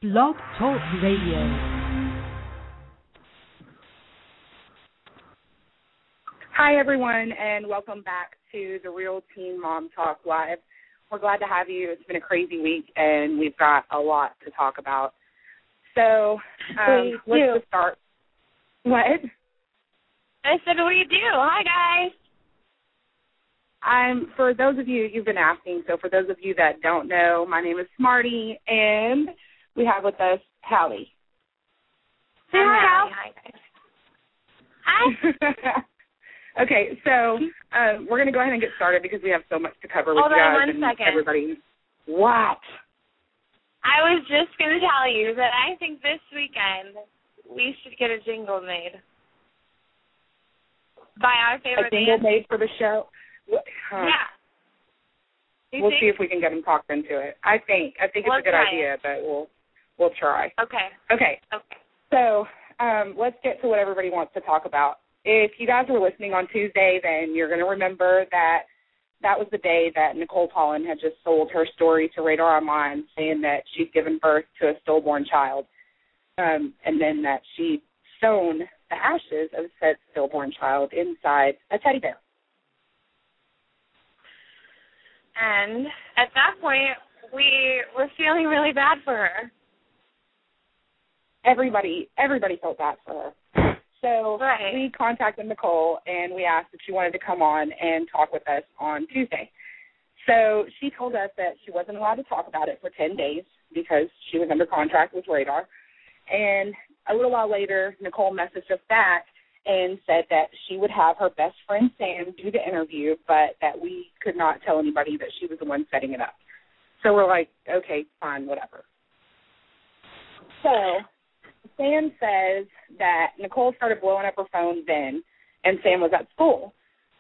Blog Talk Radio. Hi, everyone, and welcome back to the Real Teen Mom Talk Live. We're glad to have you. It's been a crazy week, and we've got a lot to talk about. So let's just start. What? I said, what do you do? Hi, guys. For those of you, you've been asking, so for those of you that don't know, my name is Smarty, and we have with us Hallie. Say hi, Hallie. Hi. Okay, so we're going to go ahead and get started because we have so much to cover with you guys. Hold on 1 second. Everybody. What? I was just going to tell you that I think this weekend we should get a jingle made by our favorite band. A jingle made for the show? Yeah. We'll see if we can get them talked into it. I think it's a good idea, but we'll try. Okay. So let's get to what everybody wants to talk about. If you guys were listening on Tuesday, then you're going to remember that was the day that Nikkole Paulun had just sold her story to Radar Online, saying that she'd given birth to a stillborn child, and then that she'd sewn the ashes of said stillborn child inside a teddy bear. And at that point, we were feeling really bad for her. Everybody felt bad for her. So we contacted Nicole, and we asked if she wanted to come on and talk with us on Tuesday. So she told us that she wasn't allowed to talk about it for 10 days because she was under contract with Radar. And a little while later, Nicole messaged us back and said that she would have her best friend Sam do the interview, but that we could not tell anybody that she was the one setting it up. So we're like, okay, fine, whatever. So Sam says that Nicole started blowing up her phone then, and Sam was at school.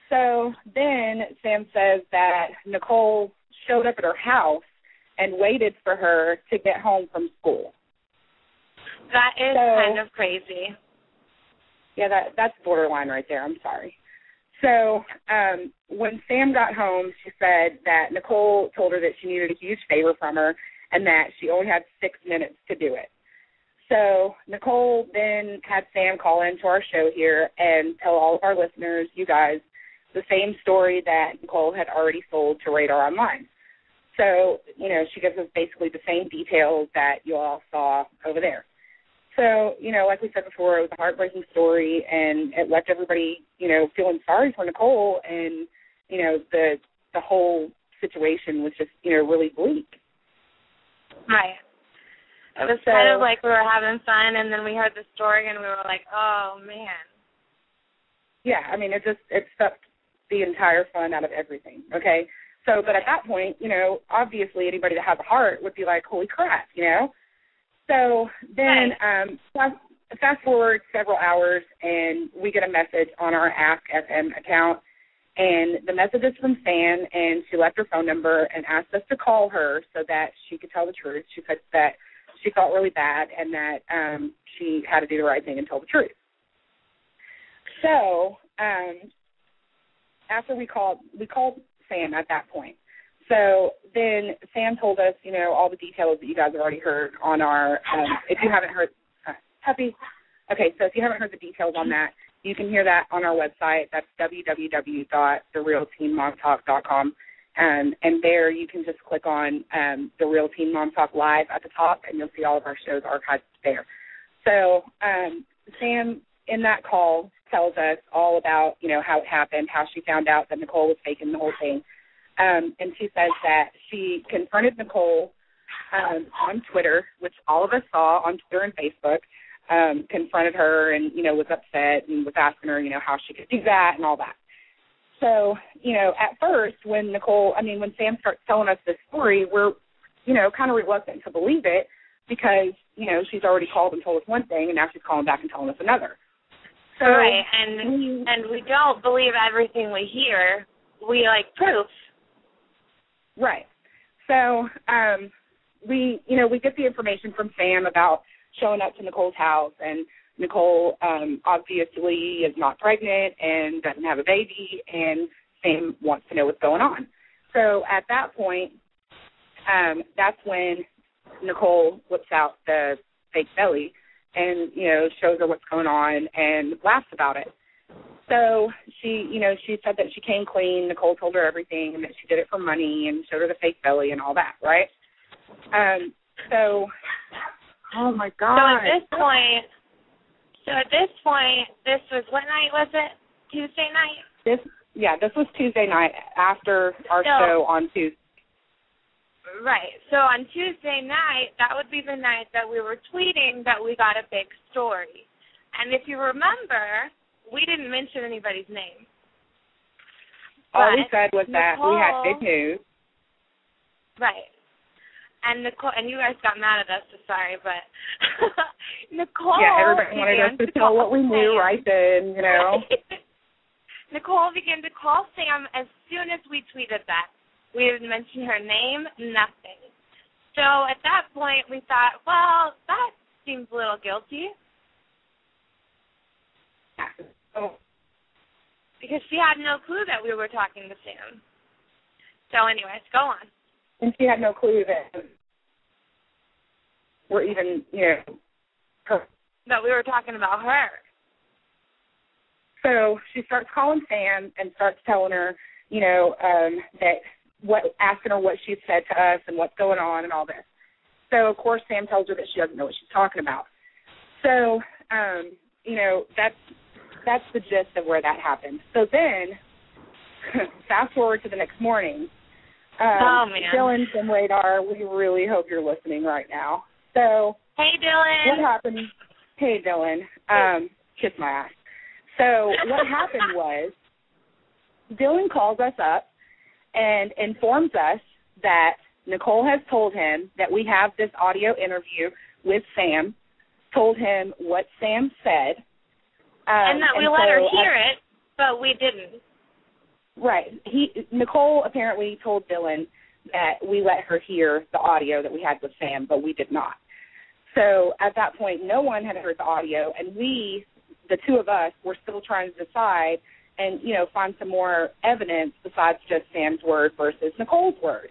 So then Sam says that Nicole showed up at her house and waited for her to get home from school. That is kind of crazy. Yeah, that's borderline right there. I'm sorry. So when Sam got home, she said that Nicole told her that she needed a huge favor from her and that she only had 6 minutes to do it. So Nicole then had Sam call into our show here and tell all of our listeners, you guys, the same story that Nicole had already sold to Radar Online. So, she gives us basically the same details that you all saw over there. So, like we said before, it was a heartbreaking story, and it left everybody, feeling sorry for Nicole, and, the whole situation was just, really bleak. Right. It was kind of like we were having fun, and then we heard the story, and we were like, oh, man. Yeah, I mean, it sucked the entire fun out of everything, okay? So, but at that point, obviously anybody that has a heart would be like, holy crap, So then fast forward several hours, and we get a message on our Ask FM account, and the message is from Sam, and she left her phone number and asked us to call her so that she could tell the truth. She said that she felt really bad and that she had to do the right thing and tell the truth. So after we called Sam at that point. So then Sam told us, all the details that you guys have already heard on our, if you haven't heard, so if you haven't heard the details on that, you can hear that on our website. That's www.therealteenmomtalk.com. And there you can just click on The Real Teen Mom Talk Live at the top, and you'll see all of our shows archived there. So Sam, in that call, tells us all about, how it happened, how she found out that Nicole was faking the whole thing. And she says that she confronted Nicole on Twitter, which all of us saw on Twitter and Facebook, confronted her and, was upset and was asking her, how she could do that and all that. So, at first when Sam starts telling us this story, we're, kind of reluctant to believe it because, she's already called and told us one thing and now she's calling back and telling us another. So, right, and we don't believe everything we hear. We like proof. Right. So we get the information from Sam about showing up to Nicole's house, and Nicole obviously is not pregnant and doesn't have a baby, and Sam wants to know what's going on. So at that point, that's when Nicole whips out the fake belly and, shows her what's going on and laughs about it. So she said that she came clean. Nicole told her everything and that she did it for money and showed her the fake belly and all that, right? Oh, my God. So at this point, this was, what night was it? Tuesday night? This was Tuesday night after our show on Tuesday. Right. So on Tuesday night, that would be the night that we were tweeting that we got a big story. And if you remember, we didn't mention anybody's name. All we said was that we had big news. Right. And Nicole, and you guys got mad at us, so sorry, but Nicole. Yeah, everybody wanted us to tell what we knew right then, Nicole began to call Sam as soon as we tweeted that. We didn't mention her name, nothing. So at that point, we thought, well, that seems a little guilty. Because she had no clue that we were talking to Sam. So anyways, go on. And she had no clue that we're even, her. That we were talking about her. So she starts calling Sam and starts telling her, asking her what she said to us and what's going on and all this. So, of course, Sam tells her that she doesn't know what she's talking about. So, that's the gist of where that happened. So then, fast forward to the next morning. Dylan from Radar, we really hope you're listening right now. So, hey, Dylan. What happened? Hey, Dylan. Kiss my ass. So what happened was Dylan calls us up and informs us that Nicole has told him that we have this audio interview with Sam, told him what Sam said. And that we let her hear it, but we didn't. Right. Nicole apparently told Dylan that we let her hear the audio that we had with Sam, but we did not. So at that point, no one had heard the audio, and we, the two of us, were still trying to decide and, find some more evidence besides just Sam's word versus Nicole's word.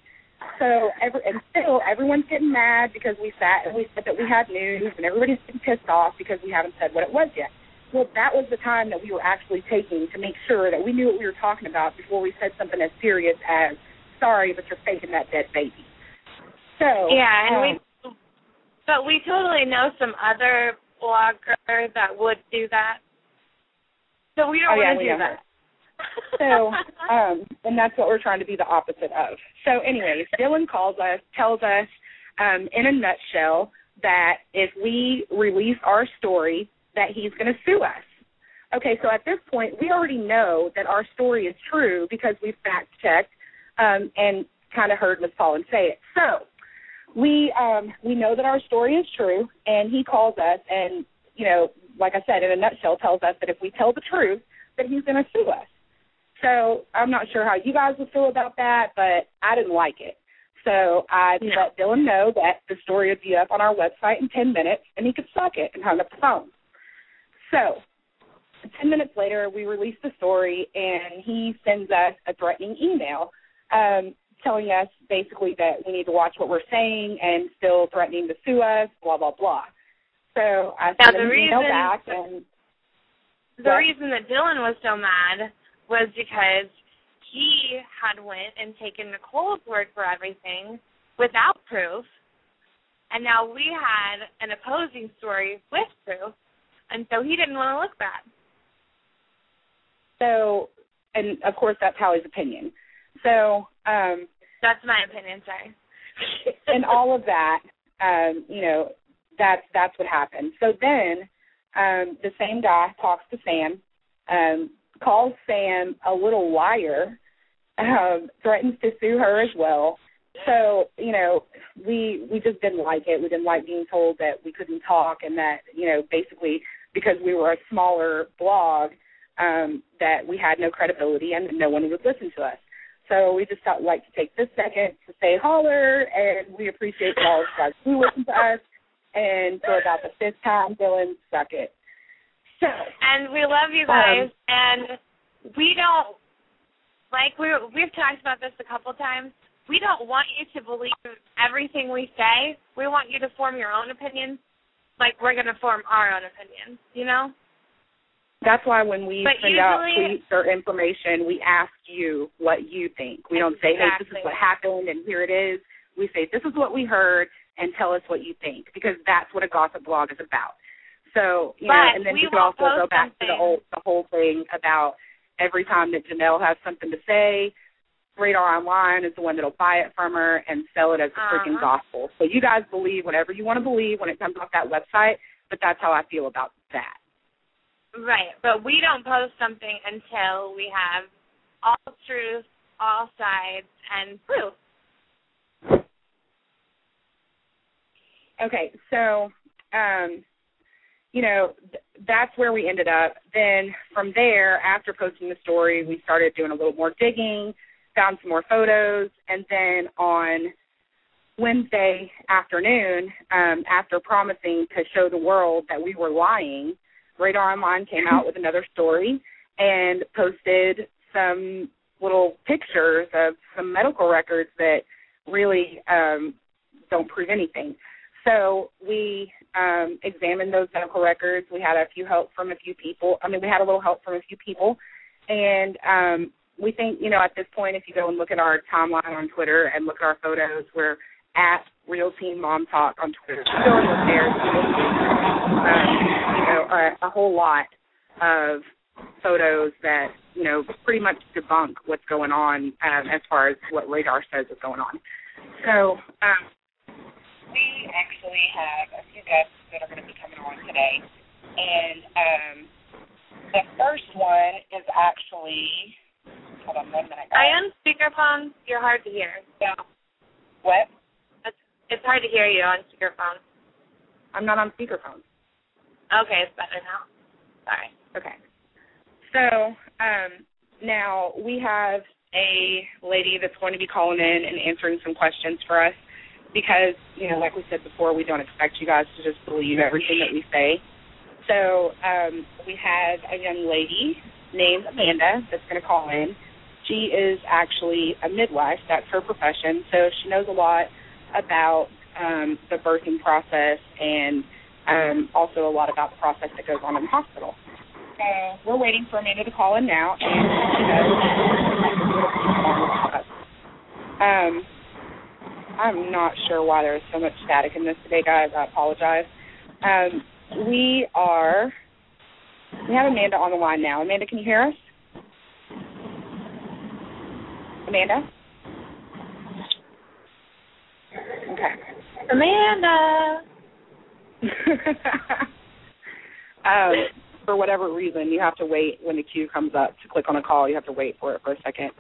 So everyone's getting mad because we sat and we said that we had news, and everybody's getting pissed off because we haven't said what it was yet. Well, that was the time that we were actually taking to make sure that we knew what we were talking about before we said something as serious as, sorry, but you're faking that dead baby. So yeah, but we totally know some other bloggers that would do that. So we don't want to do that. So, and that's what we're trying to be the opposite of. So anyways, Dylan calls us, tells us in a nutshell that if we release our story, that he's going to sue us. Okay, so at this point, we already know that our story is true because we've fact-checked and kind of heard Ms. Paulun say it. So we know that our story is true, and he calls us and, like I said, in a nutshell, tells us that if we tell the truth, that he's going to sue us. So I'm not sure how you guys would feel about that, but I didn't like it. So I let Dylan know that the story would be up on our website in 10 minutes, and he could suck it and hung up the phone. So 10 minutes later, we released the story, and he sends us a threatening email telling us basically that we need to watch what we're saying and still threatening to sue us, blah, blah, blah. So I sent him an email back. The reason that Dylan was so mad was because he had went and taken Nicole's word for everything without proof, and now we had an opposing story with proof, and so he didn't want to look bad. So, and of course that's Hallie's opinion. So that's my opinion, sorry. And all of that, that's what happened. So then the same guy talks to Sam, calls Sam a little liar, threatens to sue her as well. So, we just didn't like it. We didn't like being told that we couldn't talk and that, basically because we were a smaller blog, that we had no credibility and no one would listen to us. So we just felt like to take this second to say holler, and we appreciate all of you guys who listen to us. And for about the fifth time, Dylan, suck it. So, and we love you guys, and we don't, we've talked about this a couple times. we don't want you to believe everything we say. We want you to form your own opinion, like we're going to form our own opinion, you know? That's why when we send out tweets or information, we ask you what you think. We don't say, hey, this is what happened and here it is. We say, this is what we heard and tell us what you think, because that's what a gossip blog is about. So, you know, and then we could also go back to the whole thing about every time that Janelle has something to say, Radar Online is the one that will buy it from her and sell it as a freaking gospel. So you guys believe whatever you want to believe when it comes off that website, but that's how I feel about that. Right, but we don't post something until we have all truth, all sides, and proof. Okay, so, you know, that's where we ended up. Then from there, after posting the story, we started doing a little more digging, found some more photos, and then on Wednesday afternoon, after promising to show the world that we were lying, Radar Online came out with another story and posted some little pictures of some medical records that really don't prove anything. So we examined those medical records. We had a little help from a few people, and we think, you know, at this point, if you go and look at our timeline on Twitter and look at our photos, we're at Real Teen Mom Talk on Twitter. So go and look there. You know, a whole lot of photos that, you know, pretty much debunk what's going on as far as what Radar says is going on. So we actually have a few guests that are going to be coming on today. And the first one is actually, hold on 1 minute. Are you on speakerphone? You're hard to hear. Yeah. What? It's hard to hear you on speakerphone. I'm not on speakerphone. Okay, it's better now. Sorry. Okay. So now we have a lady that's going to be calling in and answering some questions for us because, you know, like we said before, we don't expect you guys to just believe everything that we say. So we have a young lady named Amanda that's going to call in. She is actually a midwife. That's her profession. So she knows a lot about the birthing process and also a lot about the process that goes on in the hospital. So we're waiting for Amanda to call in now. And I'm not sure why there's so much static in this today, guys. I apologize. We have Amanda on the line now. Amanda, can you hear us? Amanda? Okay. Amanda! For whatever reason, you have to wait when the queue comes up to click on a call. You have to wait for it for a second.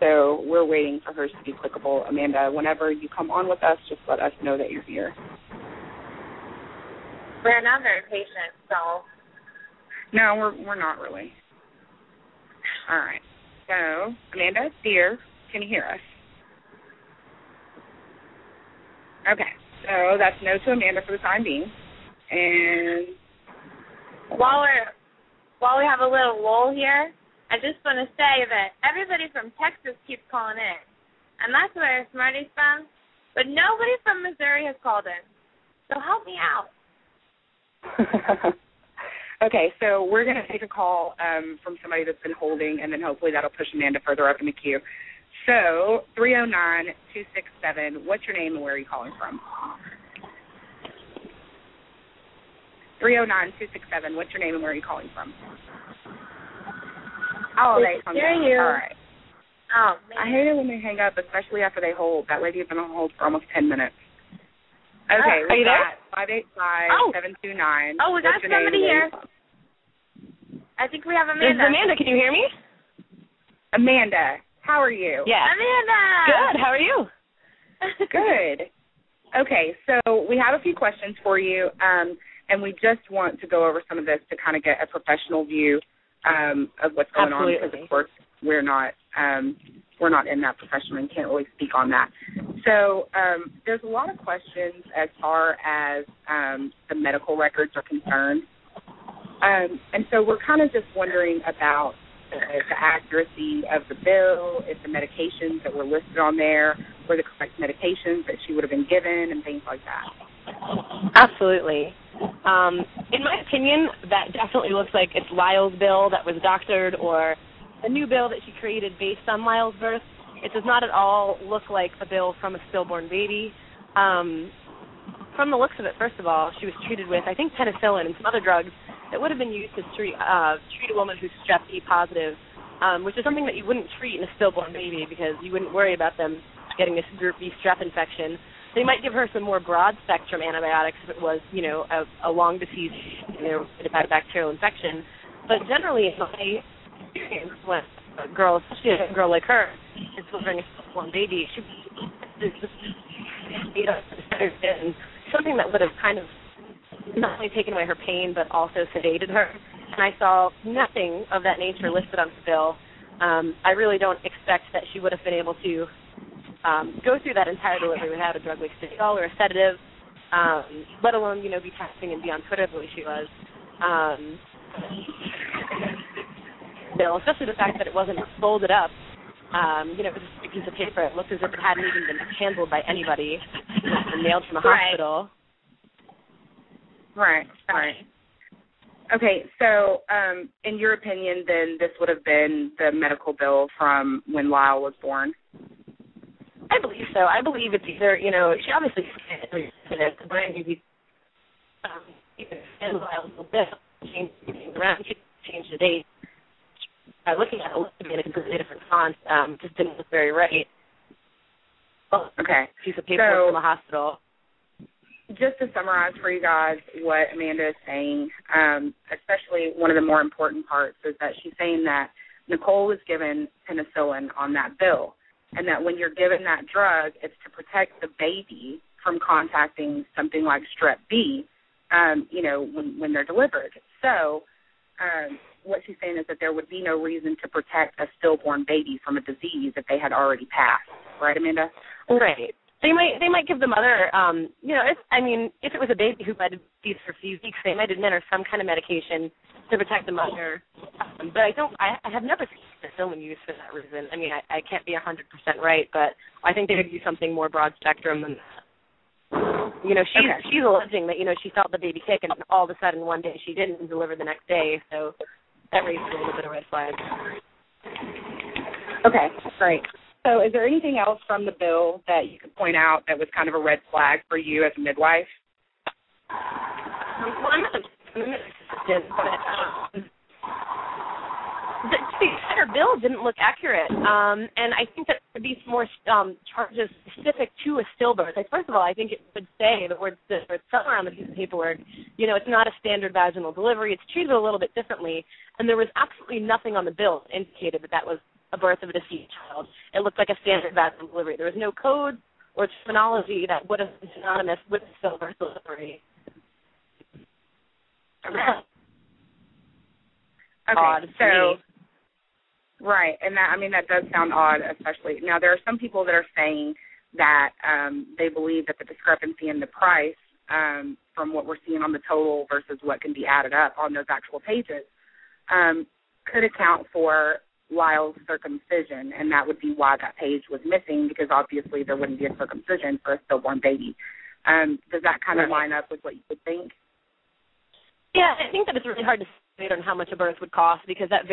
So we're waiting for hers to be clickable. Amanda, whenever you come on with us, just let us know that you're here. We're not very patient, so. No, we're not really. All right. So, Amanda, dear, can you hear us? Okay. So that's no to Amanda for the time being. And while we have a little lull here, I just want to say that everybody from Texas keeps calling in, and that's where Smarty's from, but nobody from Missouri has called in. So help me out. Okay, so we're going to take a call from somebody that's been holding, and then hopefully that'll push Amanda further up in the queue. So 309-267, what's your name and where are you calling from? 309-267, what's your name and where are you calling from? Oh, they hung up. You. All right. Oh, man. I hate it when they hang up, especially after they hold. That lady has been on hold for almost 10 minutes. Okay, are you there? 585-729. Oh, we got somebody here. I think we have Amanda. This is Amanda. Can you hear me? Amanda, how are you? Yeah. Amanda! Good. How are you? Good. Okay, so we have a few questions for you, and we just want to go over some of this to kind of get a professional view of what's going on, because of course we're not in that profession and can't really speak on that. So there's a lot of questions as far as the medical records are concerned, and so we're kind of just wondering about the accuracy of the bill, if the medications that were listed on there were the correct medications that she would have been given and things like that. Absolutely. In my opinion, that definitely looks like it's Lyle's bill that was doctored or a new bill that she created based on Lyle's birth. It does not at all look like a bill from a stillborn baby. From the looks of it, first of all, she was treated with, I think, penicillin and some other drugs that would have been used to treat a woman who's strep E positive, which is something that you wouldn't treat in a stillborn baby because you wouldn't worry about them getting a group B strep infection. They might give her some more broad-spectrum antibiotics if it was, a long disease, about a bacterial infection. But generally, in my experience, when a girl, especially a girl like her, is delivering a stillborn baby, she was something that would have kind of not only taken away her pain but also sedated her. And I saw nothing of that nature listed on the bill. I really don't expect that she would have been able to go through that entire delivery without a drug like Nicole or a sedative, let alone, be texting and be on Twitter the way she was. Bill, especially the fact that it wasn't folded up. It was just a piece of paper. It looked as if it hadn't even been handled by anybody. It was mailed from a hospital. Right. Okay, so in your opinion, then this would have been the medical bill from when Lyle was born? I believe so. I believe it's either, she obviously the brand new and Lyle's bill changed around, changed the date. Looking at it, looked to be in a completely different font. Just didn't look very right. Okay. Piece of paper from a hospital. Just to summarize for you guys what Amanda is saying, especially one of the more important parts is that she's saying that Nicole was given penicillin on that bill, and that when you're given that drug, it's to protect the baby from contacting something like strep B, when they're delivered. So what she's saying is that there would be no reason to protect a stillborn baby from a disease that they had already passed. Right, Amanda? Right. They might give the mother, if it was a baby who might have been for a few weeks, they might administer some kind of medication to protect the mother. But I have never seen penicillin used for that reason. I mean, I can't be 100% right, but I think they would use something more broad spectrum than that. She's alleging that, she felt the baby sick and all of a sudden one day she didn't deliver the next day, so that raised a little bit of red flag. Okay, great. So is there anything else from the bill that you could point out that was kind of a red flag for you as a midwife? Well, I'm not an assistant, but her bill didn't look accurate, and I think that there would be some more charges specific to a stillbirth. First of all, I think it would say the word stillbirth somewhere on the piece of paperwork. It's not a standard vaginal delivery. It's treated a little bit differently, and there was absolutely nothing on the bill that indicated that was a birth of a deceased child. It looked like a standard vaginal delivery. There was no code or terminology that would have been synonymous with stillbirth delivery. Okay, odd so right, and that does sound odd, especially now. There are some people that are saying that they believe that the discrepancy in the price from what we're seeing on the total versus what can be added up on those actual pages could account for Lyle's circumcision, and that would be why that page was missing, because obviously there wouldn't be a circumcision for a stillborn baby. Does that kind of line up with what you would think? Yeah, I think that it's really hard to say on how much a birth would cost, because that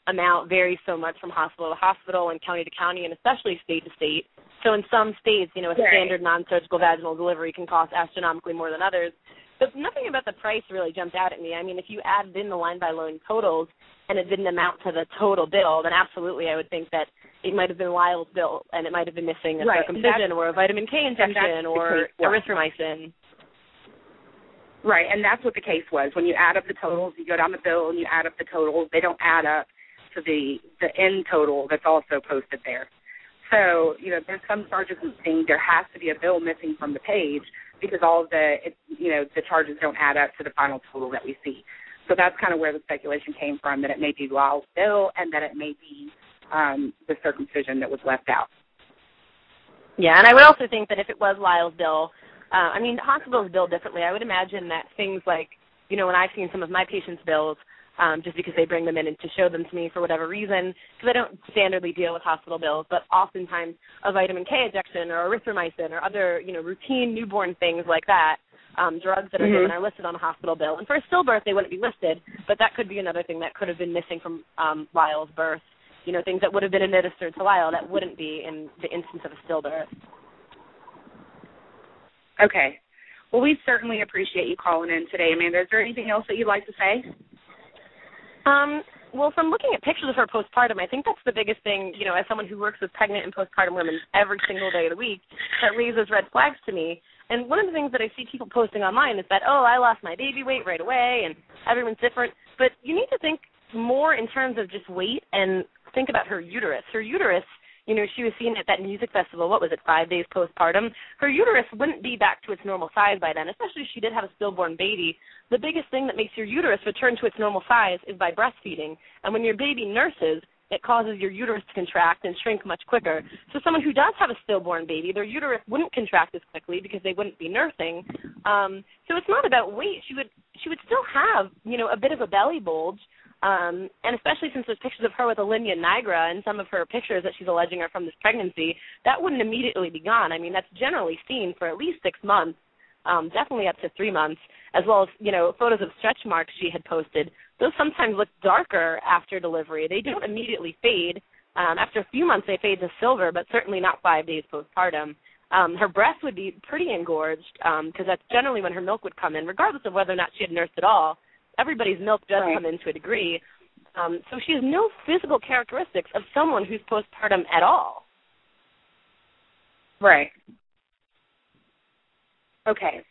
amount varies so much from hospital to hospital and county to county, and especially state to state. So in some states, a standard non-surgical vaginal delivery can cost astronomically more than others. But nothing about the price really jumped out at me. I mean, if you added in the line-by-line totals and it didn't amount to the total bill, then absolutely I would think that it might have been Lyle's bill and it might have been missing a circumcision or a vitamin K injection or erythromycin. Right, and that's what the case was. When you add up the totals, you go down the bill and you add up the totals, they don't add up to the end total that's also posted there. So, there's some charges missing. There has to be a bill missing from the page because all of the charges don't add up to the final total that we see. So that's kind of where the speculation came from, that it may be Lyle's bill and that it may be the circumcision that was left out. Yeah, and I would also think that if it was Lyle's bill, hospitals bill differently. I would imagine that things like, when I've seen some of my patients' bills, just because they bring them in and to show them to me for whatever reason, because I don't standardly deal with hospital bills, but oftentimes a vitamin K injection or erythromycin or other, routine newborn things like that, drugs that are given are listed on a hospital bill. And for a stillbirth, they wouldn't be listed, but that could be another thing that could have been missing from Lyle's birth, things that would have been administered to Lyle that wouldn't be in the instance of a stillbirth. Okay. Well, we certainly appreciate you calling in today, Amanda. Is there anything else that you'd like to say? Well, from looking at pictures of her postpartum, I think that's the biggest thing, as someone who works with pregnant and postpartum women every single day of the week, that raises red flags to me. And one of the things that I see people posting online is that, I lost my baby weight right away and everyone's different. But you need to think more in terms of just weight and think about her uterus. Her uterus, she was seen at that music festival, 5 days postpartum. Her uterus wouldn't be back to its normal size by then, especially if she did have a stillborn baby. The biggest thing that makes your uterus return to its normal size is by breastfeeding. And when your baby nurses, it causes your uterus to contract and shrink much quicker. So someone who does have a stillborn baby, their uterus wouldn't contract as quickly because they wouldn't be nursing. So it's not about weight. She would still have, a bit of a belly bulge. And especially since there's pictures of her with a linea nigra and some of her pictures that she's alleging are from this pregnancy, that wouldn't immediately be gone. I mean, that's generally seen for at least 6 months, definitely up to 3 months, as well as, photos of stretch marks she had posted. Those sometimes look darker after delivery. They don't immediately fade. After a few months, they fade to silver, but certainly not 5 days postpartum. Her breast would be pretty engorged because that's generally when her milk would come in, regardless of whether or not she had nursed at all. Everybody's milk does come in to a degree. So she has no physical characteristics of someone who's postpartum at all. Right. Okay.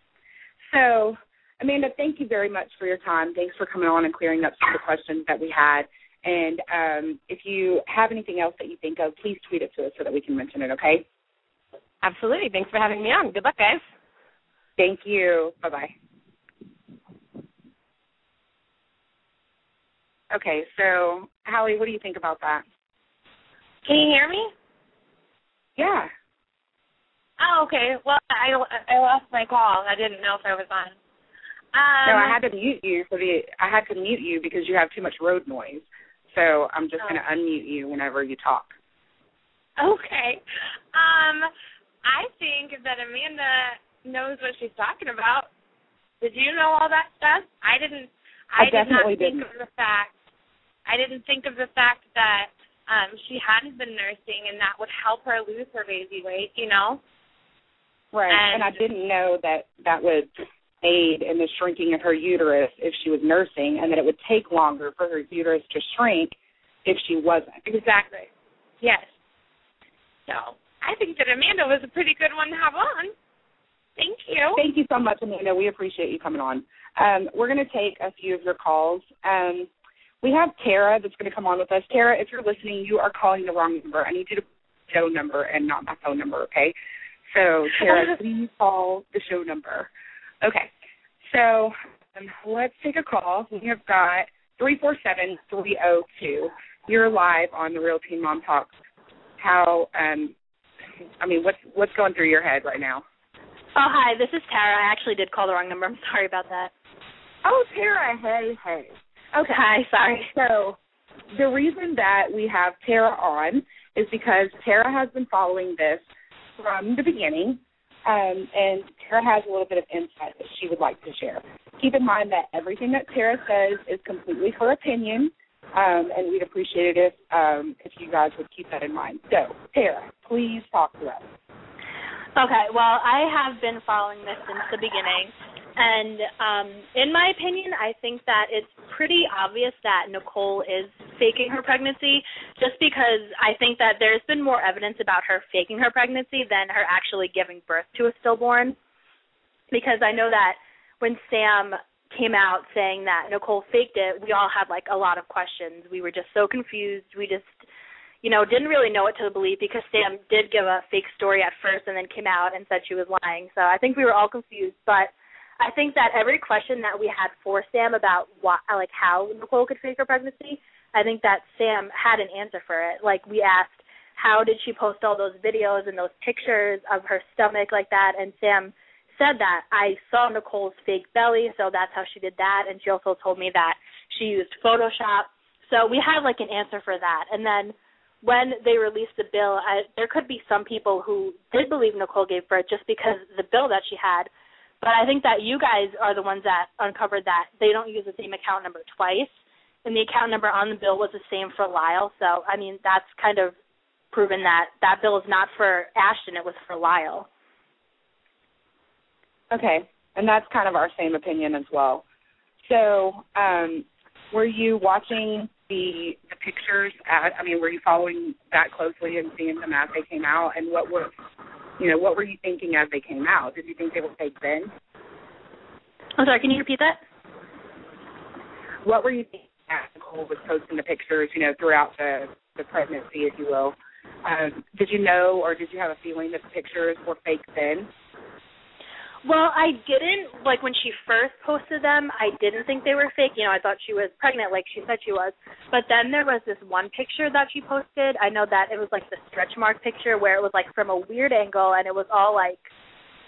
So, Amanda, thank you very much for your time. Thanks for coming on and clearing up some of the questions that we had. And if you have anything else that you think of, please tweet it to us so that we can mention it, okay? Absolutely. Thanks for having me on. Good luck, guys. Thank you. Bye-bye. Okay, so, Hallie, what do you think about that? Can you hear me? Yeah. Oh, okay. Well, I lost my call. I didn't know if I was on. No, I had to mute you because you have too much road noise. So I'm just going to unmute you whenever you talk. Okay. I think that Amanda knows what she's talking about. Did you know all that stuff? I did not think of the fact. I didn't think of the fact that she hadn't been nursing and that would help her lose her baby weight, Right, and I didn't know that would aid in the shrinking of her uterus if she was nursing, and that it would take longer for her uterus to shrink if she wasn't. Exactly. Yes. So I think that Amanda was a pretty good one to have on. Thank you. Thank you so much, Amanda. We appreciate you coming on. We're going to take a few of your calls. We have Tara that's going to come on with us. Tara, if you're listening, you are calling the wrong number. I need you to put the show number and not my phone number, okay? So, Tara, please call the show number. Okay. So, let's take a call. We have got 347-302. You're live on the Real Teen Mom Talks. What's going through your head right now? Oh, hi, this is Tara. I actually did call the wrong number. I'm sorry about that. Oh, Tara, hey. Okay. Hi, sorry. So the reason that we have Tara on is because Tara has been following this from the beginning, and Tara has a little bit of insight that she would like to share. Keep in mind that everything that Tara says is completely her opinion, and we'd appreciate it if you guys would keep that in mind. So, Tara, please talk to us. Okay, well, I have been following this since the beginning, and in my opinion, I think that it's pretty obvious that Nicole is faking her pregnancy, just because I think that there's been more evidence about her faking her pregnancy than her actually giving birth to a stillborn, because I know that when Sam came out saying that Nicole faked it, we all had, a lot of questions. We were just so confused. We just didn't really know what to believe, because Sam did give a fake story at first and then came out and said she was lying. So I think we were all confused. But I think that every question that we had for Sam about how Nicole could fake her pregnancy, I think that Sam had an answer for it. We asked, how did she post all those videos and those pictures of her stomach like that? And Sam said that I saw Nicole's fake belly, so that's how she did that. And she also told me that she used Photoshop. So we had, like, an answer for that. And then when they released the bill, there could be some people who did believe Nicole gave birth just because of the bill that she had. But I think that you guys are the ones that uncovered that they don't use the same account number twice, and the account number on the bill was the same for Lyle. So, I mean, that's kind of proven that that bill is not for Ashton, it was for Lyle. Okay, and that's kind of our same opinion as well. So were you watching the pictures were you following that closely and seeing them as they came out, and what were you thinking as they came out? Did you think they were fake then? I'm sorry, can you repeat that? What were you thinking as Nicole was posting the pictures, throughout the pregnancy, if you will? Did you know, or did you have a feeling that the pictures were fake then? Well, I didn't, like, when she first posted them, I didn't think they were fake. I thought she was pregnant like she said she was. But then there was this one picture that she posted. I know that it was, like, the stretch mark picture where it was, like, from a weird angle, and it was all, like,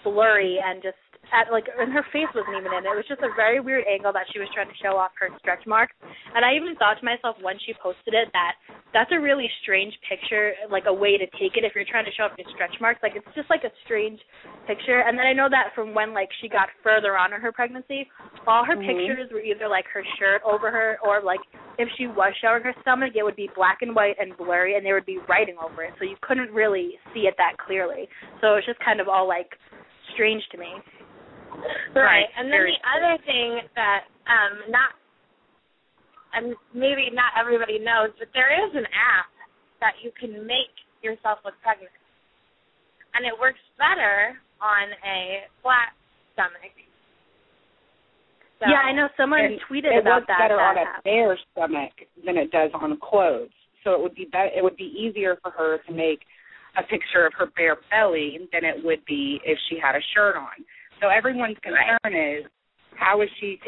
blurry and just, and her face wasn't even in it. It was just a very weird angle that she was trying to show off her stretch marks. And I even thought to myself when she posted it that that's a really strange picture, like a way to take it if you're trying to show off your stretch marks. Like, it's just like a strange picture. And then I know that from when, like, she got further on in her pregnancy, all her pictures were either, like, her shirt over her or, like, if she was showing her stomach, it would be black and white and blurry, and there would be writing over it. So you couldn't really see it that clearly. So it was just kind of all, like, strange to me. Right. And then the other thing that maybe not everybody knows, but there is an app that you can make yourself look pregnant. And it works better on a flat stomach. So, yeah, I know someone tweeted about that. It works better on a bare stomach than it does on clothes. So it would be easier for her to make a picture of her bare belly than it would be if she had a shirt on. So everyone's concern is how is she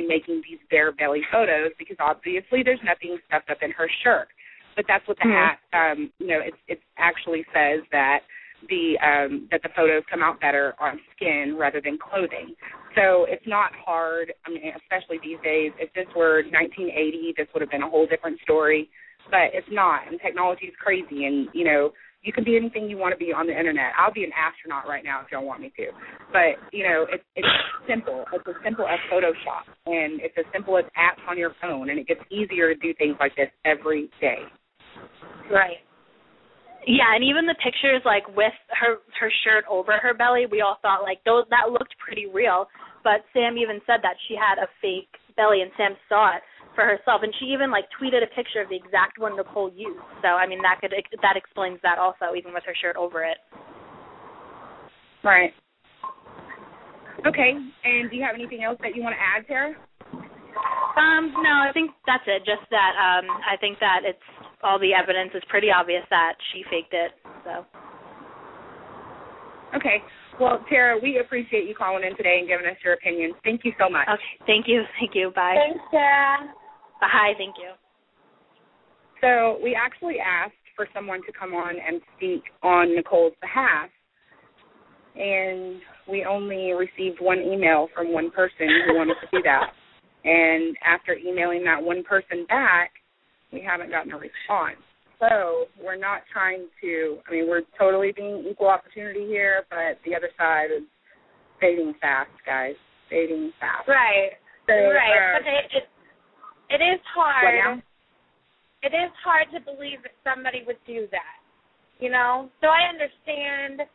making these bare belly photos, because obviously there's nothing stuffed up in her shirt. But that's what the app, it actually says that that the photos come out better on skin rather than clothing. So it's not hard. I mean, especially these days. If this were 1980, this would have been a whole different story. But it's not, and technology is crazy, and you can be anything you want to be on the internet. I'll be an astronaut right now if y'all want me to. But, it's simple. It's as simple as Photoshop, and it's as simple as apps on your phone, and it gets easier to do things like this every day. Right. Yeah, and even the pictures, like, with her shirt over her belly, we all thought, like, that looked pretty real. But Sam even said that she had a fake belly, and Sam saw it for herself, and she even, like, tweeted a picture of the exact one Nicole used. So, I mean, that explains that also, even with her shirt over it. Right. Okay, and do you have anything else that you want to add, Tara? No, I think that's it. Just that I think that it's all the evidence is pretty obvious that she faked it. So. Okay. Well, Tara, we appreciate you calling in today and giving us your opinion. Thank you so much. Okay. Thank you. Bye. Thanks, Tara. Bye. Thank you. So we actually asked for someone to come on and speak on Nicole's behalf, and we only received one email from one person who wanted to do that. And after emailing that one person back, we haven't gotten a response. So we're not trying to, we're totally being equal opportunity here, but the other side is fading fast, guys, fading fast. Right, so, right. But it is hard. It is hard to believe that somebody would do that, So I understand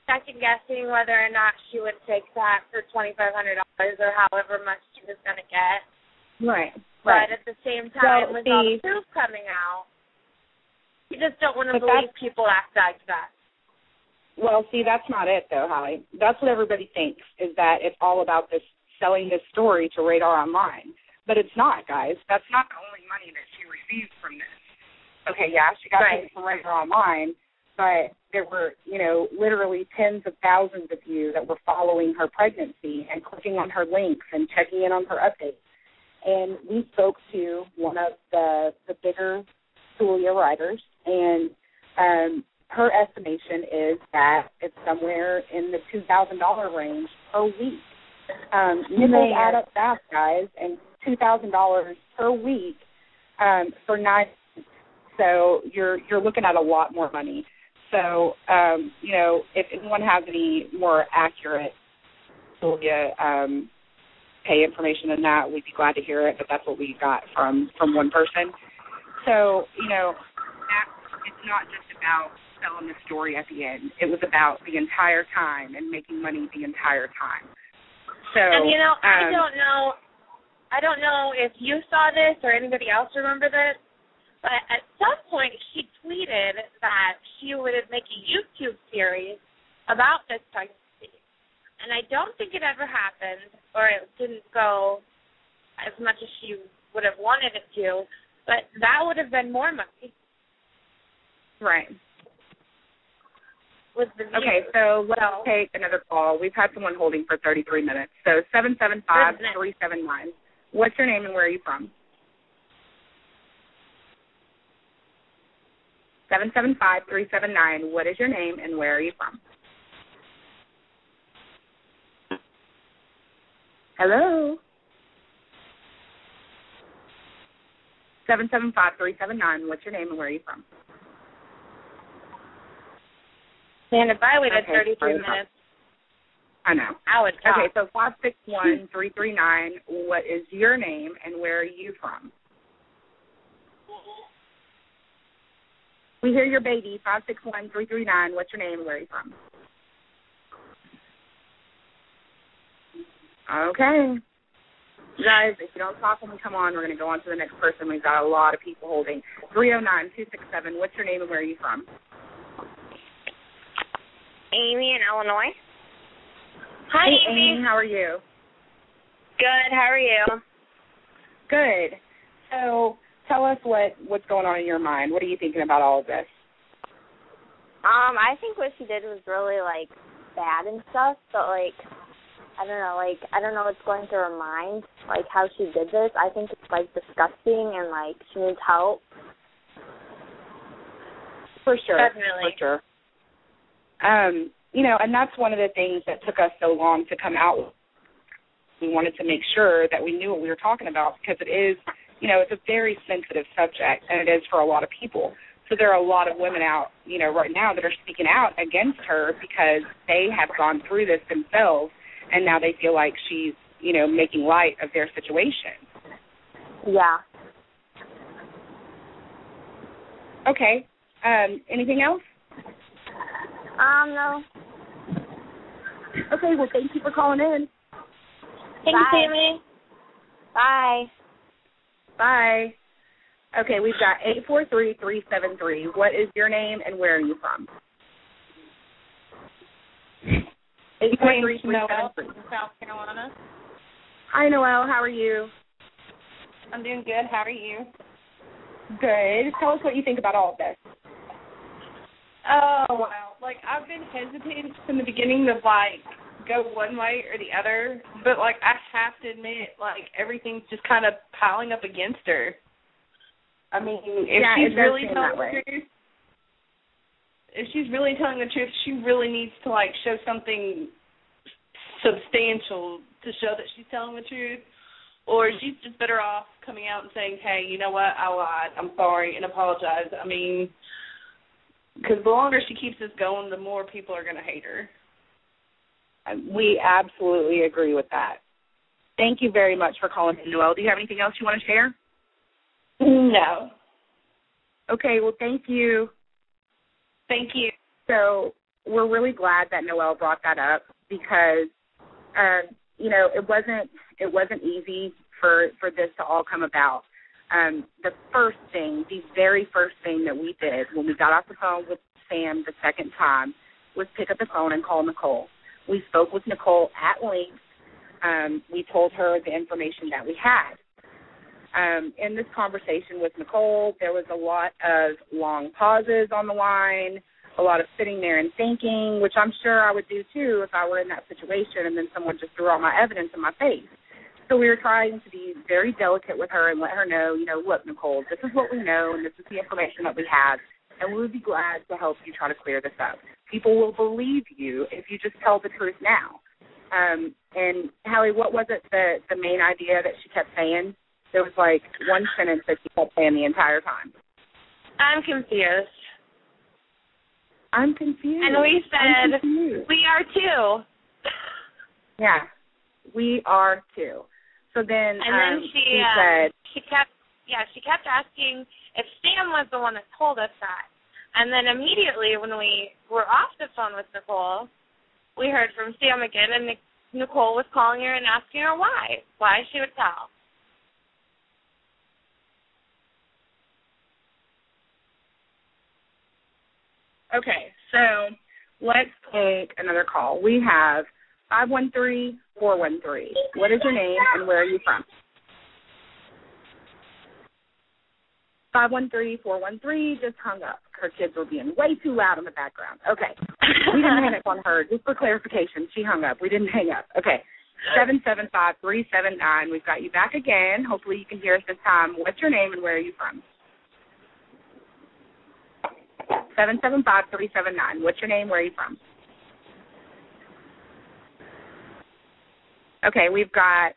second-guessing whether or not she would take that for $2,500 or however much she was going to get. Right. But at the same time, with all the proof coming out, you just don't want to believe people act like that. Well, see, that's not it, though, Holly. That's what everybody thinks, is that it's all about this selling this story to Radar Online. But it's not, guys. That's not the only money that she received from this. Okay, yeah, she got paid from Radar Online, but there were, literally tens of thousands of you that were following her pregnancy and clicking on her links and checking in on her updates. And we spoke to one of the bigger Julia writers, and her estimation is that it's somewhere in the $2,000 range per week Nickels add up fast, guys, and $2,000 per week for 9 months. So you're looking at a lot more money. So, if anyone has any more accurate pay information than that, we'd be glad to hear it, but that's what we got from one person. So, it's not just about selling the story at the end. It was about the entire time and making money the entire time. So, and I don't know if you saw this or anybody else remember this, but at some point she tweeted that she would make a YouTube series about this pregnancy. And I don't think it ever happened, or it didn't go as much as she would have wanted it to, but that would have been more money. Right. With the views. Okay, so let's take another call. We've had someone holding for 33 minutes. So 775-379. What's your name and where are you from? 775-379. What is your name and where are you from? Hello? 775-379. What's your name and where are you from? And if I waited 33 minutes, I know. I would talk. Okay, so 561-339. What is your name and where are you from? We hear your baby. 561-339. What's your name and where are you from? Okay. You guys, if you don't talk when we come on, we're going to go on to the next person. We've got a lot of people holding. 309-267. What's your name and where are you from? Amy in Illinois. Hi, hey, Amy. How are you? Good. How are you? Good. So tell us what's going on in your mind. What are you thinking about all of this? I think what she did was really, bad and stuff, but, I don't know what's going through her mind, how she did this. I think it's, disgusting and, she needs help. For sure. Definitely. For sure. And that's one of the things that took us so long to come out with. We wanted to make sure that we knew what we were talking about because it is, it's a very sensitive subject, and it is for a lot of people. So there are a lot of women out, right now that are speaking out against her because they have gone through this themselves, and now they feel like she's, making light of their situation. Yeah. Okay. Anything else? No. Okay, well, thank you for calling in. Thanks, Amy. Bye. Bye. Okay, we've got 843-373. What is your name and where are you from? 843-373. Noelle from South Carolina. Hi, Noelle. How are you? I'm doing good. How are you? Good. Tell us what you think about all of this. Oh, wow. I've been hesitant from the beginning to, go one way or the other. But, I have to admit, everything's just kind of piling up against her. I mean, if she's really telling the truth, she really needs to, show something substantial to show that she's telling the truth. Or she's just better off coming out and saying, hey, you know what, I lied, I'm sorry, and apologize. I mean, because the longer she keeps this going, the more people are going to hate her. We absolutely agree with that. Thank you very much for calling in, Noelle. Do you have anything else you want to share? No. Okay, well, thank you. Thank you. So we're really glad that Noelle brought that up because, it wasn't easy for this to all come about. The very first thing that we did when we got off the phone with Sam the second time was pick up the phone and call Nicole. We spoke with Nicole at length. We told her the information that we had. In this conversation with Nicole, there was a lot of long pauses on the line, a lot of sitting there and thinking, which I'm sure I would do too if I were in that situation and then someone just threw all my evidence in my face. So we were trying to be very delicate with her and let her know, look, Nicole, this is what we know and this is the information that we have, and we would be glad to help you try to clear this up. People will believe you if you just tell the truth now. And Hallie, what was it, the main idea that she kept saying? There was like one sentence that she kept saying the entire time. I'm confused. I'm confused. And we said, we are too. Yeah, we are too. So then, and then she said, she kept asking if Sam was the one that told us that. And then immediately when we were off the phone with Nicole, we heard from Sam again, and Nicole was calling her and asking her why she would tell. Okay, so let's take another call. We have 513-413. What is your name and where are you from? 513-413 just hung up. Her kids were being way too loud in the background. Okay. We didn't hang up on her. Just for clarification, she hung up. We didn't hang up. Okay. 775-379. We've got you back again. Hopefully you can hear us this time. What's your name and where are you from? 775-379. What's your name? Where are you from? Okay, we've got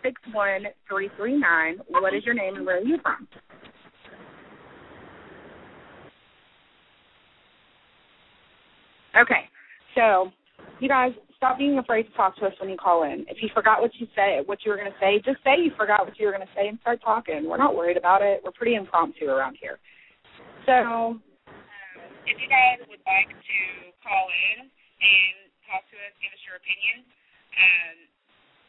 561-339. What is your name and where are you from? Okay, so you guys stop being afraid to talk to us when you call in. If you forgot what you were going to say, just say you forgot what you were going to say and start talking. We're not worried about it. We're pretty impromptu around here. So if you guys would like to call in and talk to us, give us your opinion,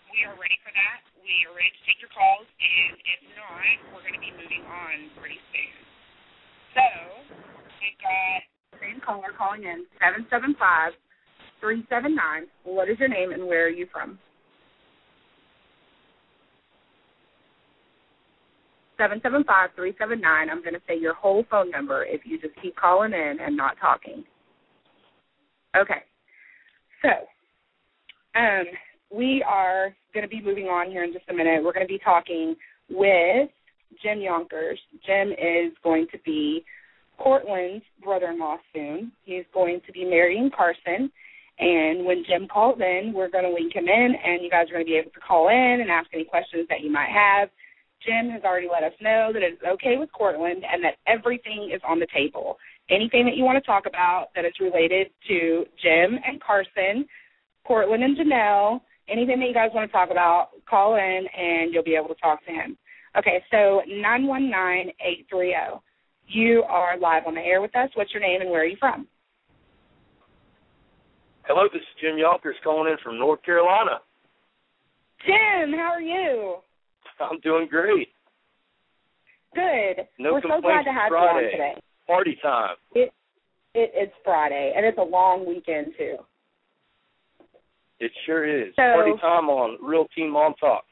we are ready for that. We are ready to take your calls, and if not, we're going to be moving on pretty soon. So we've got same caller calling in, 775-379. What is your name and where are you from? 775-379. I'm going to say your whole phone number if you just keep calling in and not talking. Okay. So we are going to be moving on here in just a minute. We're going to be talking with Jim Yonkers. Jim is going to be Courtland's brother-in-law soon. He's going to be marrying Carson. And when Jim calls in, we're going to link him in, and you guys are going to be able to call in and ask any questions that you might have. Jim has already let us know that it's okay with Courtland and that everything is on the table. Anything that you want to talk about that is related to Jim and Carson, Courtland and Janelle, anything that you guys want to talk about, call in and you'll be able to talk to him. Okay, so 919-830. You are live on the air with us. What's your name and where are you from? Hello, this is Jim Yonkers calling in from North Carolina. Jim, how are you? I'm doing great. Good. No We're so glad to have Friday. you on today. Party time. It's Friday, and it's a long weekend, too. It sure is. So, party time on Real Teen Mom Talk.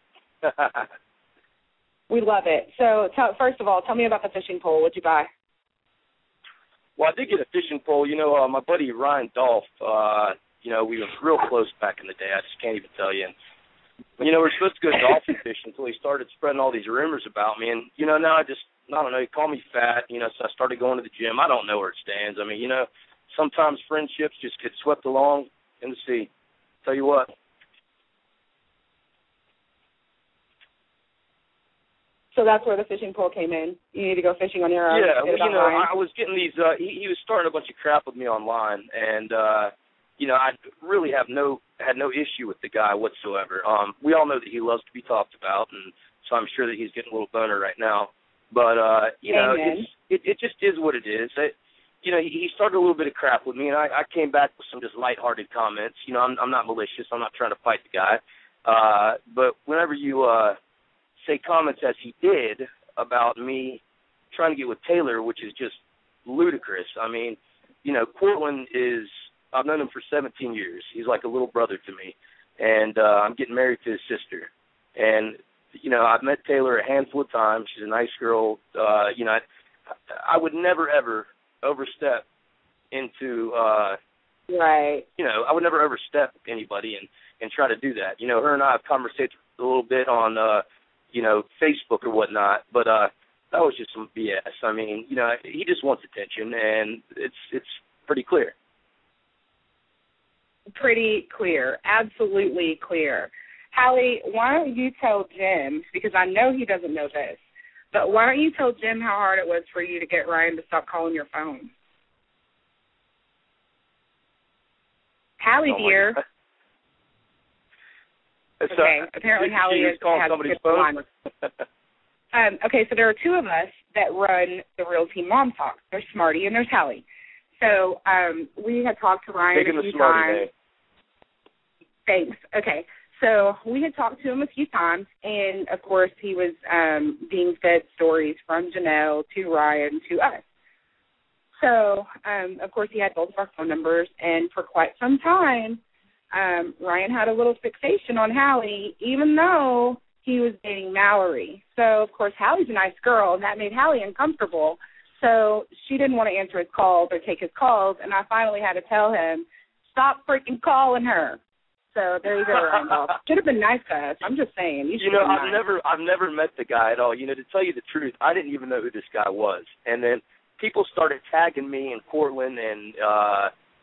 We love it. So, first of all, tell me about the fishing pole. What'd you buy? Well, I did get a fishing pole. You know, my buddy Ryan Dolph, we were real close back in the day. I just can't even tell you. And, we were supposed to go dolphin fishing until he started spreading all these rumors about me. And, now I don't know, he called me fat, so I started going to the gym. I don't know where it stands. I mean, sometimes friendships just get swept along in the sea. Tell you what. So that's where the fishing pole came in. You need to go fishing on your own. Yeah, I was getting these, he was starting a bunch of crap with me online, and, I really had no issue with the guy whatsoever. We all know that he loves to be talked about, and so I'm sure that he's getting a little boner right now. But, it just is what it is. He started a little bit of crap with me, and I came back with some just lighthearted comments. I'm not malicious. I'm not trying to fight the guy. But whenever you say comments as he did about me trying to get with Taylor, which is just ludicrous. I mean, Courtland is, I've known him for 17 years. He's like a little brother to me. And I'm getting married to his sister. And, I've met Taylor a handful of times. She's a nice girl. I would never, ever overstep into, right. I would never overstep anybody and try to do that. Her and I have conversated a little bit on, Facebook or whatnot, but that was just some BS. I mean, he just wants attention, and it's pretty clear. pretty clear, absolutely clear. Hallie, why don't you tell Jim, because I know he doesn't know this, but why don't you tell Jim how hard it was for you to get Ryan to stop calling your phone? Hallie, dear. Okay, apparently Hallie has somebody's phone. Okay, so there are two of us that run the Real Team Mom Talk. There's Smarty and there's Hallie. So we had talked to Ryan a few times. Thanks. Okay, so we had talked to him a few times, and, of course, he was being fed stories from Janelle to Ryan to us. So, of course, he had both of our phone numbers, and for quite some time, Ryan had a little fixation on Hallie, even though he was dating Mallory. So, of course, Hallie's a nice girl, and that made Hallie uncomfortable. So she didn't want to answer his calls or take his calls, and I finally had to tell him, stop freaking calling her. So there you go, Randolph. Should have been nice to us. I'm just saying. I've never met the guy at all. To tell you the truth, I didn't even know who this guy was. And then people started tagging me and Courtland and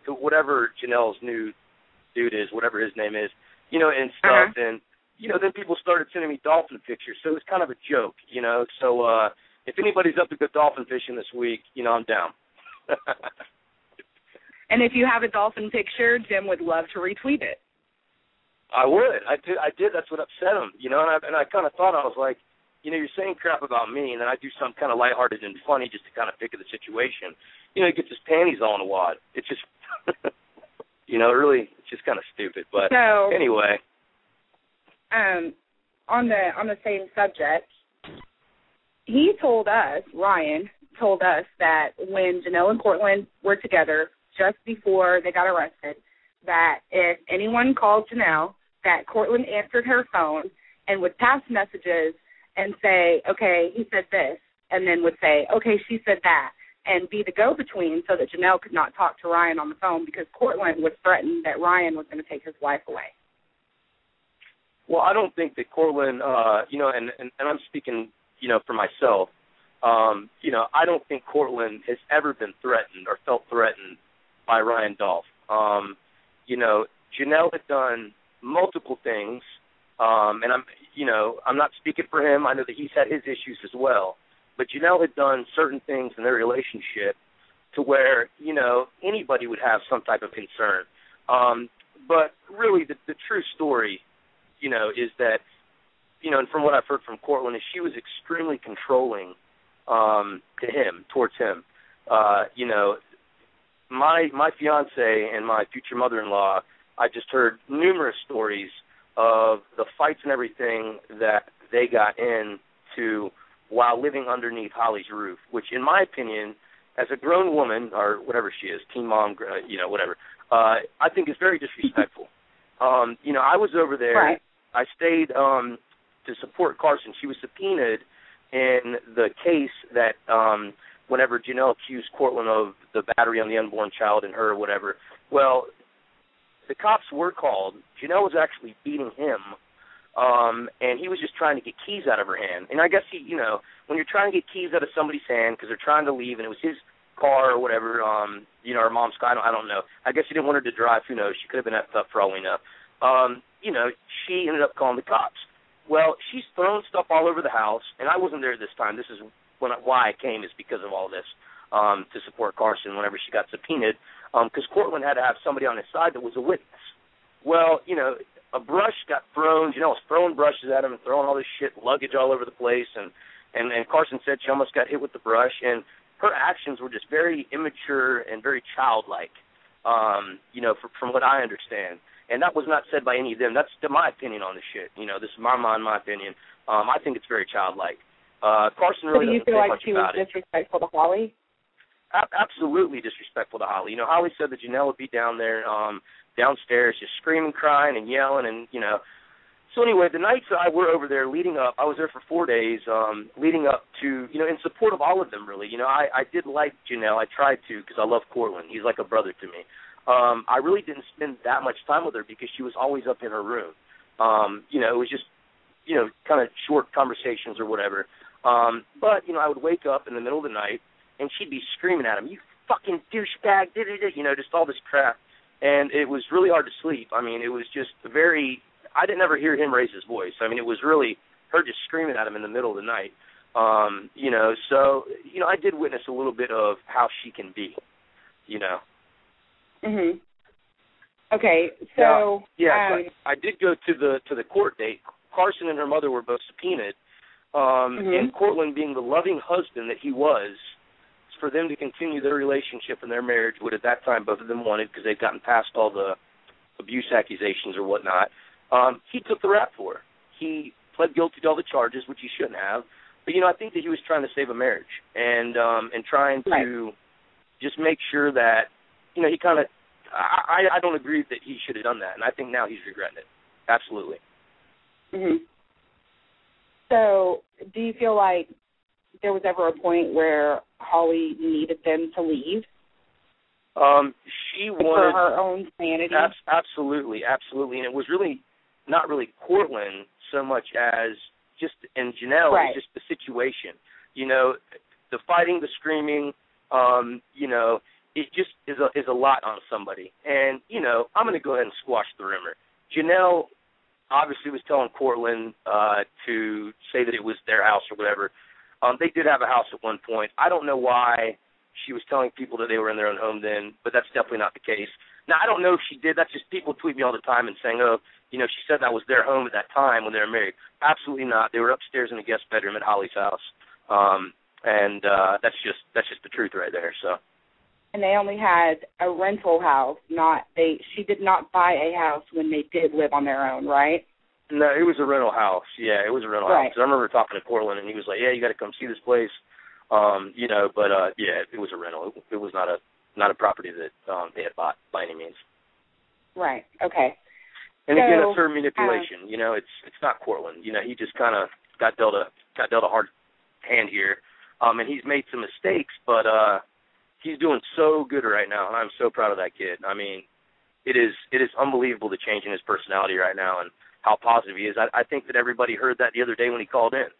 whatever Janelle's new dude is, whatever his name is, and stuff. And, then people started sending me dolphin pictures. So it was kind of a joke, So if anybody's up to go dolphin fishing this week, I'm down. And if you have a dolphin picture, Jim would love to retweet it. I would. I did. That's what upset him, and I kind of thought, I was like, you're saying crap about me, and then I do something kind of lighthearted and funny just to kind of pick at the situation. He gets his panties all in a wad. It's just, really, it's just kind of stupid. But so, anyway. On the same subject, he told us, Ryan told us that when Janelle and Courtland were together just before they got arrested, that if anyone called Janelle, that Courtland answered her phone and would pass messages and say, okay, he said this, and then would say, okay, she said that, and be the go-between so that Janelle could not talk to Ryan on the phone because Courtland was threatened that Ryan was going to take his wife away. Well, I don't think that Courtland, and I'm speaking, for myself, I don't think Courtland has ever been threatened or felt threatened by Ryan Dolph. Janelle had done multiple things, and I'm not speaking for him. I know that he's had his issues as well, but Janelle had done certain things in their relationship to where, anybody would have some type of concern. But really the true story, is that, and from what I've heard from Courtland, is she was extremely controlling towards him. My fiance and my future mother-in-law, I just heard numerous stories of the fights and everything that they got into while living underneath Holly's roof, which, in my opinion, as a grown woman, or whatever she is, teen mom, whatever, I think is very disrespectful. I was over there. Right. I stayed to support Carson. She was subpoenaed in the case that whenever Janelle accused Courtland of the battery on the unborn child and her or whatever. Well, the cops were called. Janelle was actually beating him, and he was just trying to get keys out of her hand. And I guess when you're trying to get keys out of somebody's hand because they're trying to leave and it was his car or whatever, her mom's car, I don't know. I guess he didn't want her to drive. Who knows? She could have been effed up for all we know. She ended up calling the cops. Well, she's thrown stuff all over the house, and I wasn't there this time. This is why I came, is because of all this, to support Carson whenever she got subpoenaed, because Courtland had to have somebody on his side that was a witness. Well, a brush got thrown. Janelle was throwing brushes at him and throwing all this shit, luggage all over the place, and Carson said she almost got hit with the brush, and her actions were just very immature and very childlike, from what I understand. And that was not said by any of them. That's my opinion on this shit. This is my mind, my opinion. I think it's very childlike. Carson really doesn't say much about it. So do you feel like she was disrespectful to Holly? Absolutely disrespectful to Holly. Holly said that Janelle would be down there, downstairs, just screaming, crying, and yelling, and So anyway, the nights I were over there leading up, I was there for 4 days, leading up to, in support of all of them, really. I did like Janelle. I tried to because I love Courtland. He's like a brother to me. I really didn't spend that much time with her because she was always up in her room. It was just, kind of short conversations or whatever. But, I would wake up in the middle of the night, and she'd be screaming at him, "You fucking douchebag," just all this crap. and it was really hard to sleep. I mean, it was just I didn't ever hear him raise his voice. I mean, it was really her just screaming at him in the middle of the night. So, I did witness a little bit of how she can be, Mhm. Okay, so I did go to the court date. Carson and her mother were both subpoenaed, and Courtland, being the loving husband that he was, for them to continue their relationship and their marriage, what at that time both of them wanted, because they'd gotten past all the abuse accusations or whatnot, he took the rap for her. He pled guilty to all the charges, which he shouldn't have. But, I think that he was trying to save a marriage and trying to just make sure that, he kind of, I don't agree that he should have done that, and I think now he's regretting it. Absolutely. Mhm. So, do you feel like there was ever a point where Holly needed them to leave? She wanted, for her own sanity? Absolutely, and it was really not really Courtland so much as and Janelle, is just the situation. The fighting, the screaming, it just is a lot on somebody. And, I'm going to go ahead and squash the rumor. Janelle obviously was telling Courtland to say that it was their house or whatever. They did have a house at one point. I don't know why she was telling people that they were in their own home then, but that's definitely not the case. Now, I don't know if she did. That's just people tweet me all the time and saying, she said that was their home at that time when they were married. Absolutely not. They were upstairs in the guest bedroom at Holly's house. And that's just the truth right there. So. And they only had a rental house, she did not buy a house when they did live on their own, right? No, it was a rental house. Yeah, it was a rental house. 'Cause I remember talking to Courtland, and he was like, "Yeah, you got to come see this place." It was a rental. It was not a property that they had bought by any means. Right. Okay. And again, it's her manipulation. It's not Courtland. He just kind of got dealt a hard hand here, and he's made some mistakes, but he's doing so good right now, and I'm so proud of that kid. I mean, it is unbelievable the change in his personality right now and how positive he is. I think that everybody heard that the other day when he called in.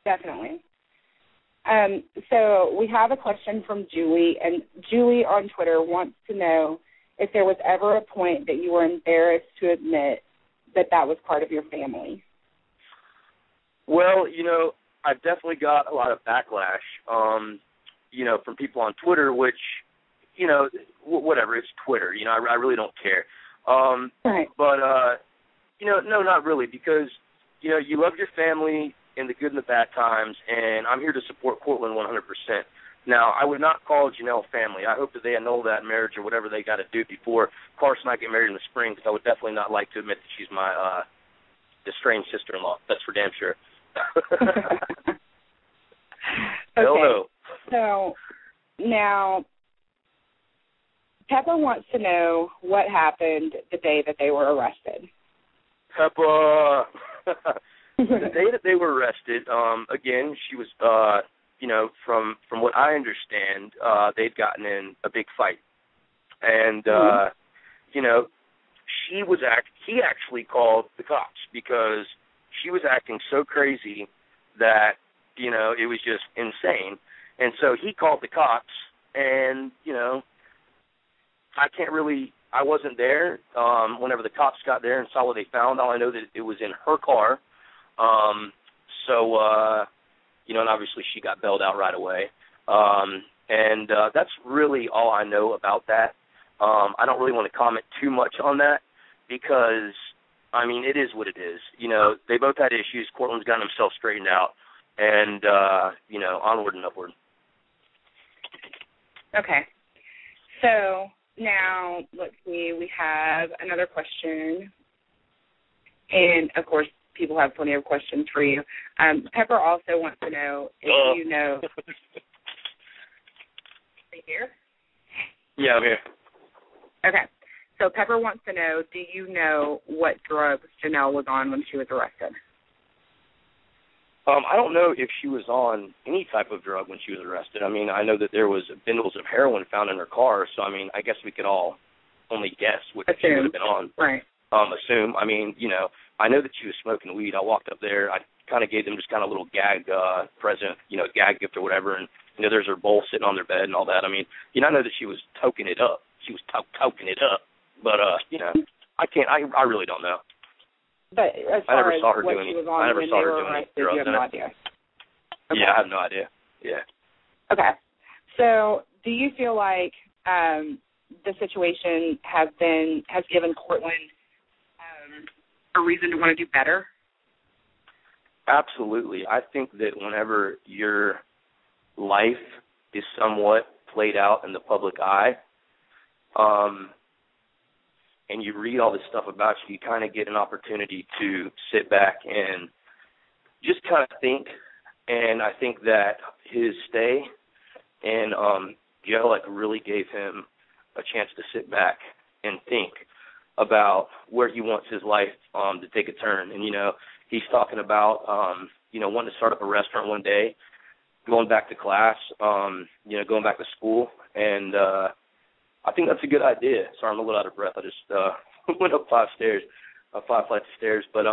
Definitely. So we have a question from Julie, and Julie on Twitter wants to know if there was ever a point that you were embarrassed to admit that was part of your family. Well, I've definitely got a lot of backlash, from people on Twitter, which, whatever, it's Twitter. I really don't care. Right. But, no, not really, because, you love your family in the good and the bad times, and I'm here to support Courtland 100%. Now, I would not call Janelle family. I hope that they annul that marriage or whatever they got to do before Carson and I get married in the spring, because I would definitely not like to admit that she's my estranged sister-in-law. That's for damn sure. Hell no. So, now, Peppa wants to know what happened the day that they were arrested. Peppa! The day that they were arrested, again, she was, from what I understand, they'd gotten in a big fight. And, he actually called the cops because she was acting so crazy that, it was just insane. And so he called the cops, and, I wasn't there whenever the cops got there and saw what they found. All I know that it was in her car. And obviously she got bailed out right away. And that's really all I know about that. I don't really want to comment too much on that because, it is what it is. They both had issues. Courtland's gotten himself straightened out. And, onward and upward. Okay. So now, let's see, we have another question. And, of course, people have plenty of questions for you. Pepper also wants to know if you know. Are you here? Yeah, I'm here. Okay. So Pepper wants to know, do you know what drugs Janelle was on when she was arrested? I don't know if she was on any type of drug when she was arrested. I know that there was bundles of heroin found in her car, so, I guess we could all only guess what she would have been on. Right. Assume. I know that she was smoking weed. I walked up there. I kind of gave them just kind of a little gag present, gag gift or whatever, and, there's her bowl sitting on their bed and all that. I know that she was toking it up. she was toking it up. But I really don't know. But as far as what she was on when they were arrested, you have no idea. Okay. Yeah, I have no idea. Yeah. Okay. So, do you feel like the situation has given Courtland a reason to want to do better? Absolutely. I think that whenever your life is somewhat played out in the public eye, and you read all this stuff about you, you kind of get an opportunity to sit back and just kind of think. And I think that his stay in jail really gave him a chance to sit back and think about where he wants his life to take a turn. And, he's talking about, wanting to start up a restaurant one day, going back to class, going back to school. And I think that's a good idea. Sorry, I'm a little out of breath. I just went up 5 flights of stairs. But,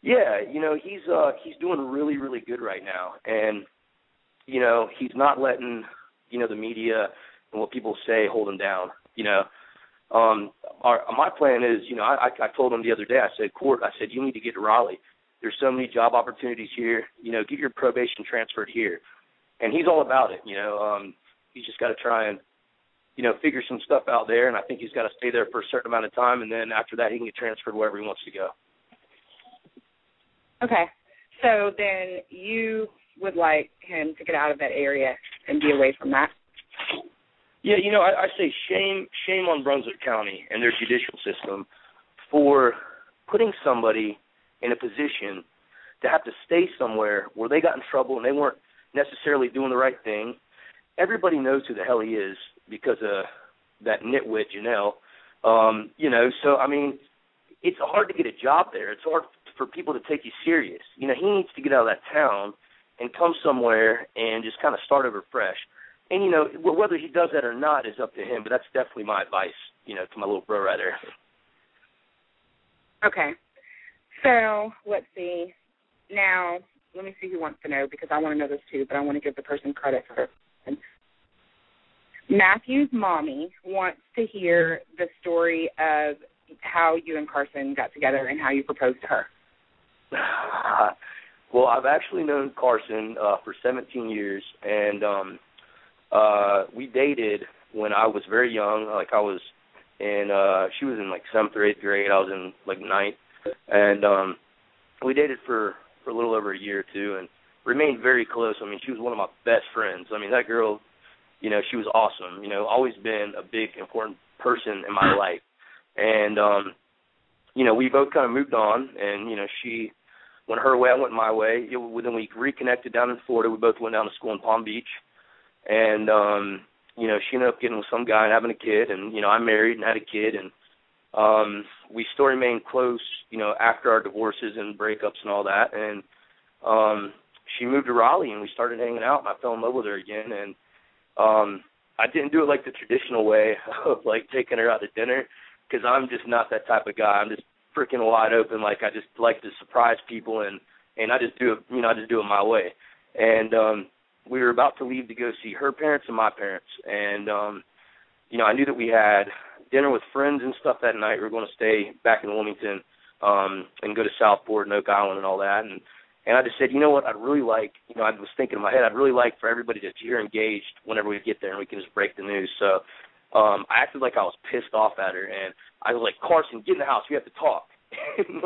he's doing really, really good right now. And, he's not letting, the media and what people say hold him down. My plan is, I told him the other day, I said, Court, you need to get to Raleigh. There's so many job opportunities here. Get your probation transferred here. And he's all about it. He's just got to try and, figure some stuff out there. And I think he's got to stay there for a certain amount of time. And then after that, he can get transferred wherever he wants to go. Okay. So then you would like him to get out of that area and be away from that? Yeah, I say shame on Brunswick County and their judicial system for putting somebody in a position to have to stay somewhere where they got in trouble and they weren't necessarily doing the right thing. Everybody knows who the hell he is because of that nitwit, Janelle. So, it's hard to get a job there. It's hard for people to take you serious. He needs to get out of that town and come somewhere and just kind of start over fresh. And, whether he does that or not is up to him, but that's definitely my advice, to my little bro right there. Okay. So, let's see. Now, let me see who wants to know, because I want to know this too, but I want to give the person credit for it. Matthew's mommy wants to hear the story of how you and Carson got together and how you proposed to her. Well, I've actually known Carson for 17 years, and we dated when I was very young. I was in, she was in 7th or 8th grade. I was in 9th, and we dated for a little over a year or two, and remained very close. She was one of my best friends. That girl, she was awesome. Always been a big, important person in my life, and we both kind of moved on, and she went her way, I went my way. Then we reconnected down in Florida. We both went down to school in Palm Beach. And, she ended up getting with some guy and having a kid. And, I married and had a kid. And we still remained close, after our divorces and breakups and all that. And she moved to Raleigh, and we started hanging out, and I fell in love with her again. And I didn't do it the traditional way of, taking her out to dinner, because I'm just not that type of guy. I'm just freaking wide open. I just like to surprise people, and I just do it, I just do it my way. And we were about to leave to go see her parents and my parents, and I knew that we had dinner with friends and stuff that night. We were going to stay back in Wilmington and go to Southport and Oak Island and all that. And I just said, you know what, I'd really like, I was thinking in my head, I'd really like for everybody to hear engaged whenever we get there, and we can just break the news. So I acted like I was pissed off at her, and I was like, Carson, get in the house. We have to talk. And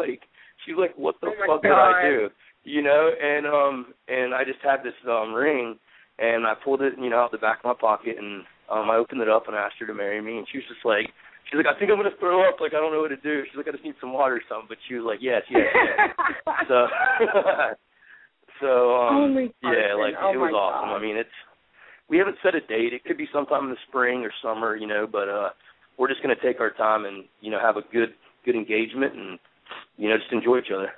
she's like, what the fuck did I do? And I just had this ring, and I pulled it, out the back of my pocket, and I opened it up and I asked her to marry me, and she was just like, I think I'm going to throw up. I don't know what to do. She's like, I just need some water or something. But she was like, yes. So, it was awesome. God. We haven't set a date. It could be sometime in the spring or summer, but we're just going to take our time and, have a good engagement and, just enjoy each other.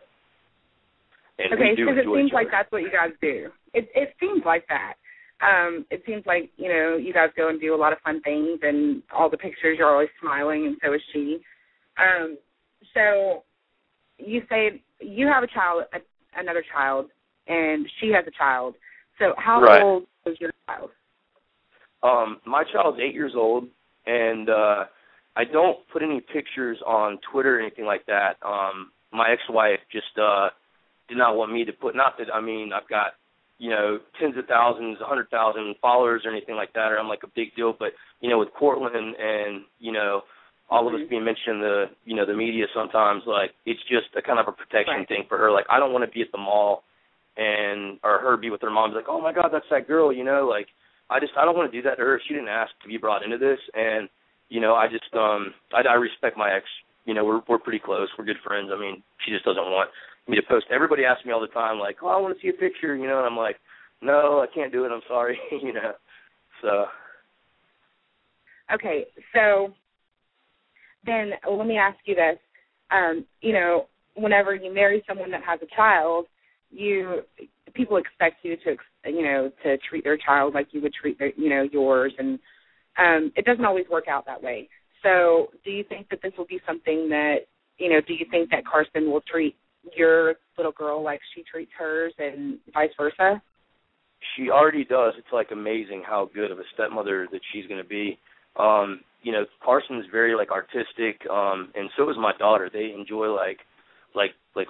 And okay, because it seems like that's what you guys do. It seems like that. It seems like, you guys go and do a lot of fun things, and all the pictures you're always smiling, and so is she. So you say you have a child, another child, and she has a child. So how old is your child? My child's 8 years old, And I don't put any pictures on Twitter or anything like that. My ex-wife just did not want me to put, not that, I mean, I've got, you know, tens of thousands, 100,000 followers or anything like that, or I'm like a big deal, but, you know, with Courtland and you know, all of us being mentioned in the, you know, the media sometimes, like, it's just a kind of a protection thing for her. Like, I don't want to be at the mall and, or her be with her mom, be like, oh my God, that's that girl, you know, like, I don't want to do that to her. She didn't ask to be brought into this, and, you know, I just, I respect my ex. You know, we're pretty close. We're good friends. I mean, she just doesn't want me to post. Everybody asks me all the time, like, oh, I want to see a picture, you know, and I'm like, no, I can't do it. I'm sorry, you know, so. Okay, so then let me ask you this. You know, whenever you marry someone that has a child, people expect you to, you know, to treat their child like you would treat their, you know, yours, and it doesn't always work out that way. So do you think that this will be something that, you know, do you think that Carson will treat your little girl like she treats hers and vice versa? She already does. It's, like, amazing how good of a stepmother that she's going to be. You know, Carson's very, like, artistic, and so is my daughter. They enjoy, like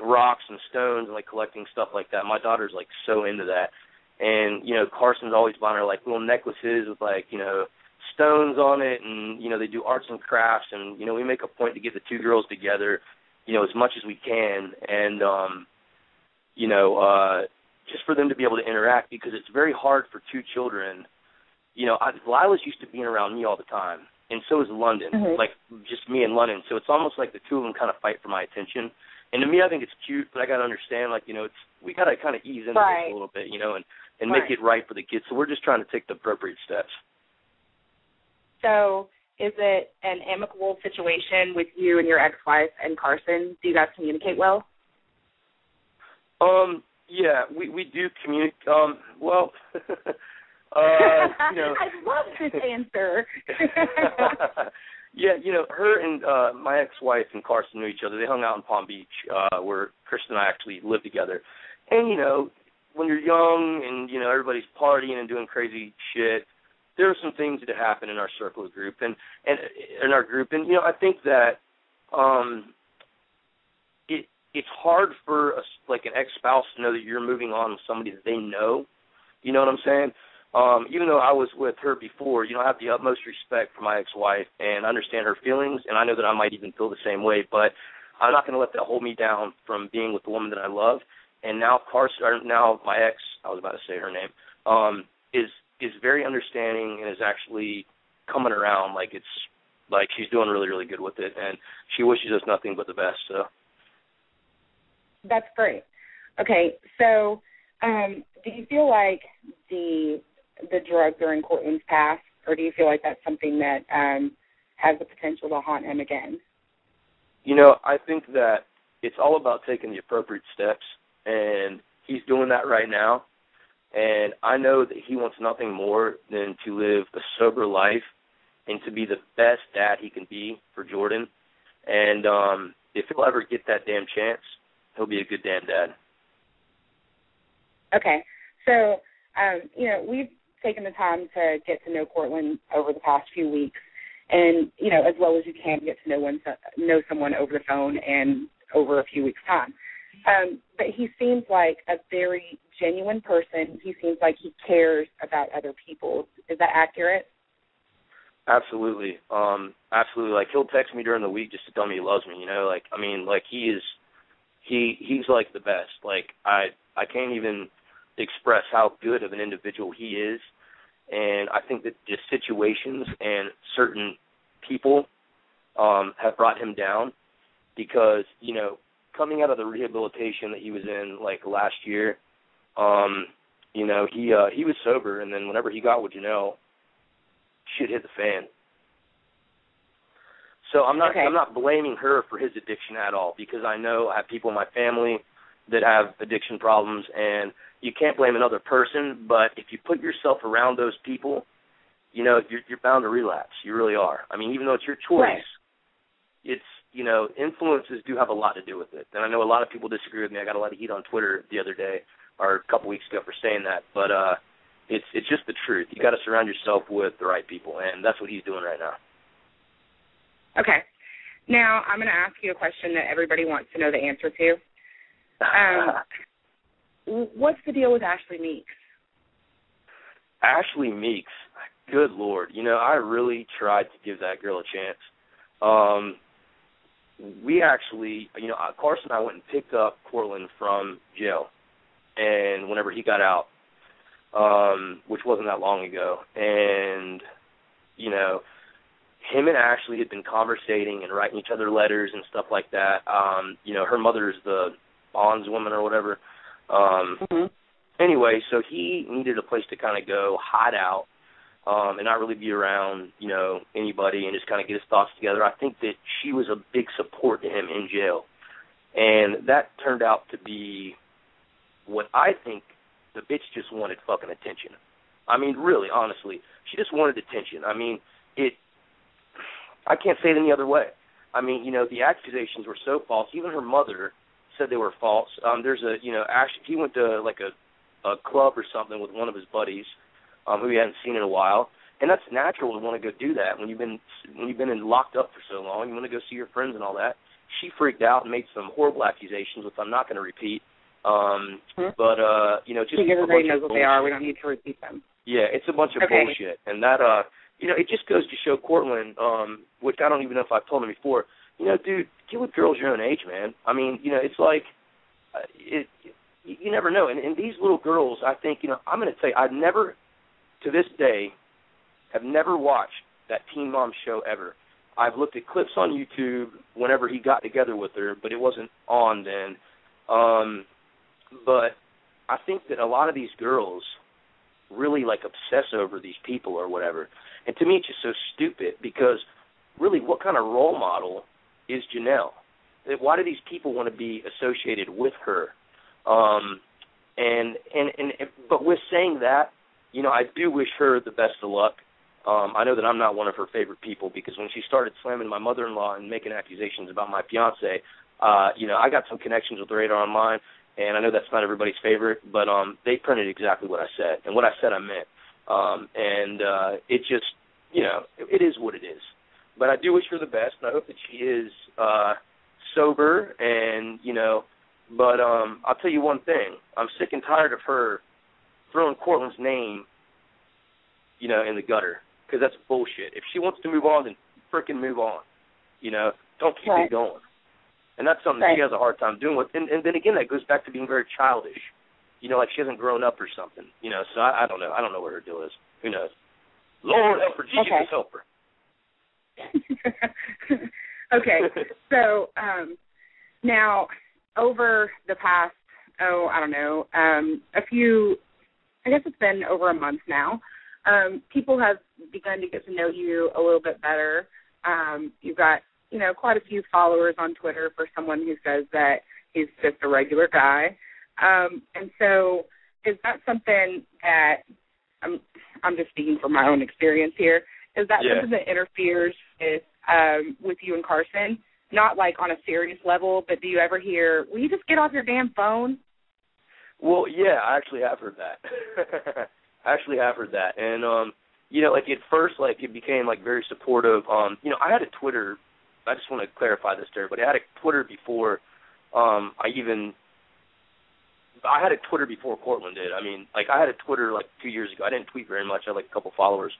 rocks and stones and, like, collecting stuff like that. My daughter's, like, so into that. And, you know, Carson's always buying her, like, little necklaces with, like, you know, stones on it, and, you know, they do arts and crafts, and, you know, we make a point to get the two girls together, you know, as much as we can, and, you know, just for them to be able to interact, because it's very hard for two children. You know, Lila's used to being around me all the time, and so is London, like, just me and London, so it's almost like the two of them kind of fight for my attention, and to me, I think it's cute, but I got to understand, like, you know, we got to kind of ease into this a little bit, you know, and make it right for the kids, so we're just trying to take the appropriate steps. So is it an amicable situation with you and your ex-wife and Carson? Do you guys communicate well? Yeah, we do communicate. Well, you know. I love this answer. Yeah, you know, her and my ex-wife and Carson knew each other. They hung out in Palm Beach, where Kristen and I actually lived together. And, you know, when you're young and, you know, everybody's partying and doing crazy shit, there are some things that happen in our circle of group and in our group. And, you know, I think that it's hard for, like, an ex-spouse to know that you're moving on with somebody that they know. You know what I'm saying? Even though I was with her before, you know, I have the utmost respect for my ex-wife and understand her feelings, and I know that I might even feel the same way, but I'm not going to let that hold me down from being with the woman that I love. And now now my ex, I was about to say her name, is very understanding and is actually coming around, like, it's like she's doing really, really good with it, and she wishes us nothing but the best. So that's great. Okay, so do you feel like the drugs are in Courtland's past, or do you feel like that's something that has the potential to haunt him again? You know, I think that it's all about taking the appropriate steps, and he's doing that right now. And I know that he wants nothing more than to live a sober life and to be the best dad he can be for Jordan. And if he'll ever get that damn chance, he'll be a good damn dad. Okay. So, you know, we've taken the time to get to know Courtland over the past few weeks. And, you know, as well as you can get to know someone over the phone and over a few weeks' time. But he seems like a very genuine person. He seems like he cares about other people. Is that accurate? Absolutely. Absolutely. Like, he'll text me during the week just to tell me he loves me, you know? Like, I mean, like, he's like the best. Like, I can't even express how good of an individual he is. And I think that just situations and certain people have brought him down because, you know, coming out of the rehabilitation that he was in, like, last year, you know, he was sober, and then whenever he got with Janelle, shit hit the fan. So I'm not blaming her for his addiction at all, because I know I have people in my family that have addiction problems, and you can't blame another person, but if you put yourself around those people, you know, you're bound to relapse. You really are. I mean, even though it's your choice, it's, you know, influences do have a lot to do with it. And I know a lot of people disagree with me. I got a lot of heat on Twitter the other day, or a couple weeks ago, for saying that, but it's just the truth. You got to surround yourself with the right people, and that's what he's doing right now. Okay. Now, I'm going to ask you a question that everybody wants to know the answer to. What's the deal with Ashley Meeks? Ashley Meeks, good Lord. I really tried to give that girl a chance. We actually, Carson and I went and picked up Courtland from jail, and whenever he got out, which wasn't that long ago, and, him and Ashley had been conversating and writing each other letters and stuff like that. Her mother's the bondswoman or whatever. Anyway, so he needed a place to kind of go hide out and not really be around, anybody and just kind of get his thoughts together. I think that she was a big support to him in jail. And that turned out to be what I think the bitch just wanted fucking attention. I mean, really, honestly, she just wanted attention. I mean, I can't say it any other way. I mean, the accusations were so false. Even her mother said they were false. There's he went to like a club or something with one of his buddies who he hadn't seen in a while, and that's natural to want to go do that when you've been locked up for so long. You want to go see your friends and all that. She freaked out and made some horrible accusations, which I'm not going to repeat. But just everybody knows what they are. We don't need to repeat them. Yeah, it's a bunch of bullshit, and that it just goes to show Courtland, which I don't even know if I've told him before. Dude, get with girls your own age, man. I mean, it's like you never know. And these little girls, I think, I'm going to tell you, I've never, to this day, have never watched that Teen Mom show ever. I've looked at clips on YouTube whenever he got together with her, but it wasn't on then. But I think that a lot of these girls really, obsess over these people or whatever. And to me, it's just so stupid because, really, what kind of role model is Janelle? Why do these people want to be associated with her? But with saying that, I do wish her the best of luck. I know that I'm not one of her favorite people because when she started slamming my mother-in-law and making accusations about my fiance, I got some connections with Radar Online, and I know that's not everybody's favorite, but they printed exactly what I said, and what I said I meant. It just, it is what it is. But I do wish her the best, and I hope that she is sober, and, but I'll tell you one thing. I'm sick and tired of her throwing Courtland's name, in the gutter, because that's bullshit. If she wants to move on, then frickin' move on. Don't keep it going. And that's something that she has a hard time doing with. And then again, that goes back to being very childish. Like she hasn't grown up or something. So I don't know. I don't know what her deal is. Who knows? Lord help her. Jesus help her. Okay. So now, over the past, I don't know, I guess it's been over a month now, people have begun to get to know you a little bit better. You've got, quite a few followers on Twitter for someone who says that he's just a regular guy. And so is that something that, I'm just speaking from my own experience here, is that something that interferes with you and Carson? Not like on a serious level, but do you ever hear, will you just get off your damn phone? Well, yeah, I actually have heard that. And, at first, it became, very supportive. I had a Twitter. I just want to clarify this to everybody. I had a Twitter before I had a Twitter before Courtland did. I mean, I had a Twitter, 2 years ago. I didn't tweet very much. I had, a couple followers.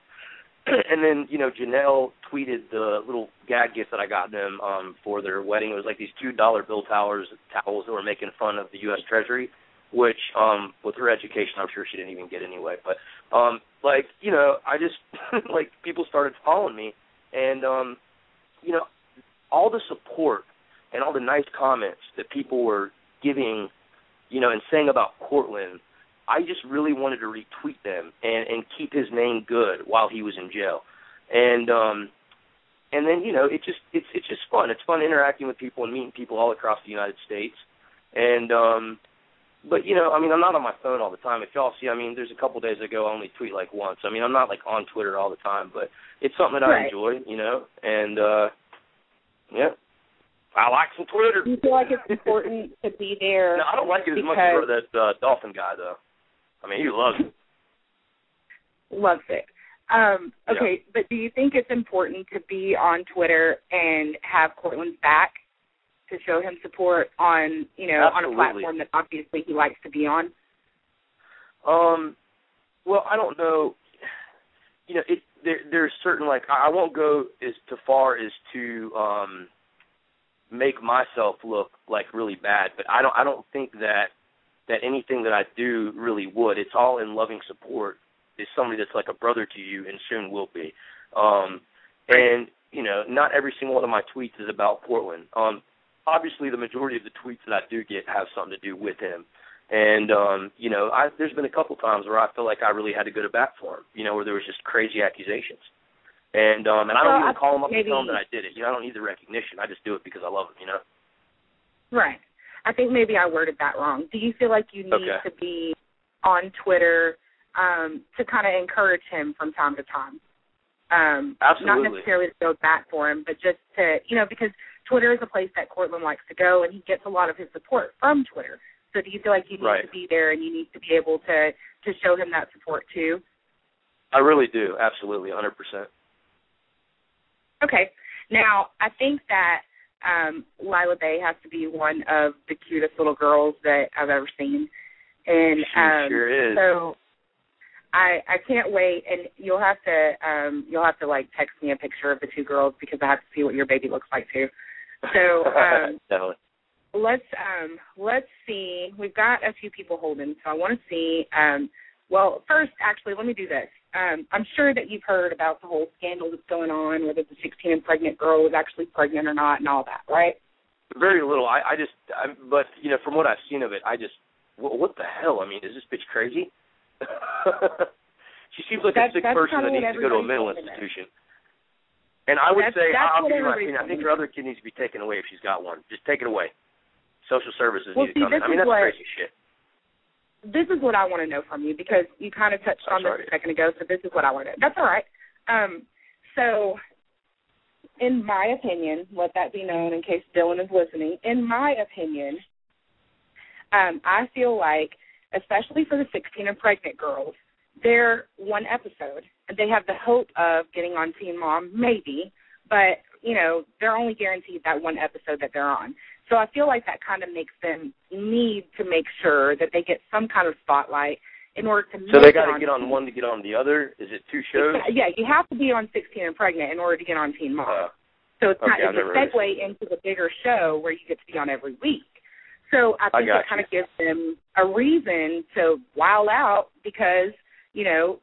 And then, Janelle tweeted the little gag gift that I got them for their wedding. It was these $2 bill towels that were making fun of the U.S. Treasury, which, with her education, I'm sure she didn't even get anyway. But, I just, people started following me. And, all the support and all the nice comments that people were giving, and saying about Courtland, I just really wanted to retweet them and keep his name good while he was in jail. And then, it's just fun. It's fun interacting with people and meeting people all across the United States. And, but, I'm not on my phone all the time. If y'all see, there's a couple days ago I only tweet once. I'm not on Twitter all the time, but it's something that I enjoy, and, yeah. I like some Twitter. Do you feel like it's important to be there? No, I don't like it as much as that Dolphin guy, though. He loves it. Loves it. Okay, but do you think it's important to be on Twitter and have Courtland's back to show him support on, on a platform that obviously he likes to be on? Well, I don't know. There's certain, I won't go as far as to make myself look really bad, but I don't think that anything that I do really would. It's all in loving support. It's somebody that's like a brother to you and soon will be. And not every single one of my tweets is about Courtland. Obviously, the majority of the tweets that I do get have something to do with him. And, there's been a couple times where I feel like I really had to go to bat for him, where there was just crazy accusations. And I don't even call him up and tell him that I did it. I don't need the recognition. I just do it because I love him, Right. I think maybe I worded that wrong. Do you feel like you need to be on Twitter to kind of encourage him from time to time? Absolutely. Not necessarily to go back for him, but just to, because Twitter is a place that Courtland likes to go, and he gets a lot of his support from Twitter. So do you feel like you need to be there and you need to be able to show him that support too? I really do. Absolutely, 100%. Okay. Now, I think that Lila Bay has to be one of the cutest little girls that I've ever seen. And she sure is. So I can't wait, and you'll have to text me a picture of the two girls because I have to see what your baby looks like too. So definitely. Let's see. We've got a few people holding, so I want to see. Well, first, actually, let me do this. I'm sure that you've heard about the whole scandal that's going on, whether the 16 and pregnant girl was actually pregnant or not, and all that, right? Very little. But from what I've seen of it, what the hell? I mean, is this bitch crazy? She seems like a sick person that needs to go to a mental institution. And I would say, I'll give you my opinion. I think her other kid needs to be taken away if she's got one. Just take it away. Social services need to come in. I mean, that's crazy shit. This is what I want to know from you because you kind of touched on this a second ago, so this is what I want to know. That's all right. So, in my opinion, let that be known in case Dylan is listening, in my opinion, I feel like, especially for the 16 and pregnant girls, they're one episode, and they have the hope of getting on Teen Mom, maybe, but, they're only guaranteed that one episode that they're on. So I feel like that kind of makes them need to make sure that they get some kind of spotlight in order to make it on. So they got to get on one to get on the other? Is it two shows? Yeah, you have to be on 16 and Pregnant in order to get on Teen Mom. So it's a segue into the bigger show where you get to be on every week. So I think it kind of gives them a reason to wow out because,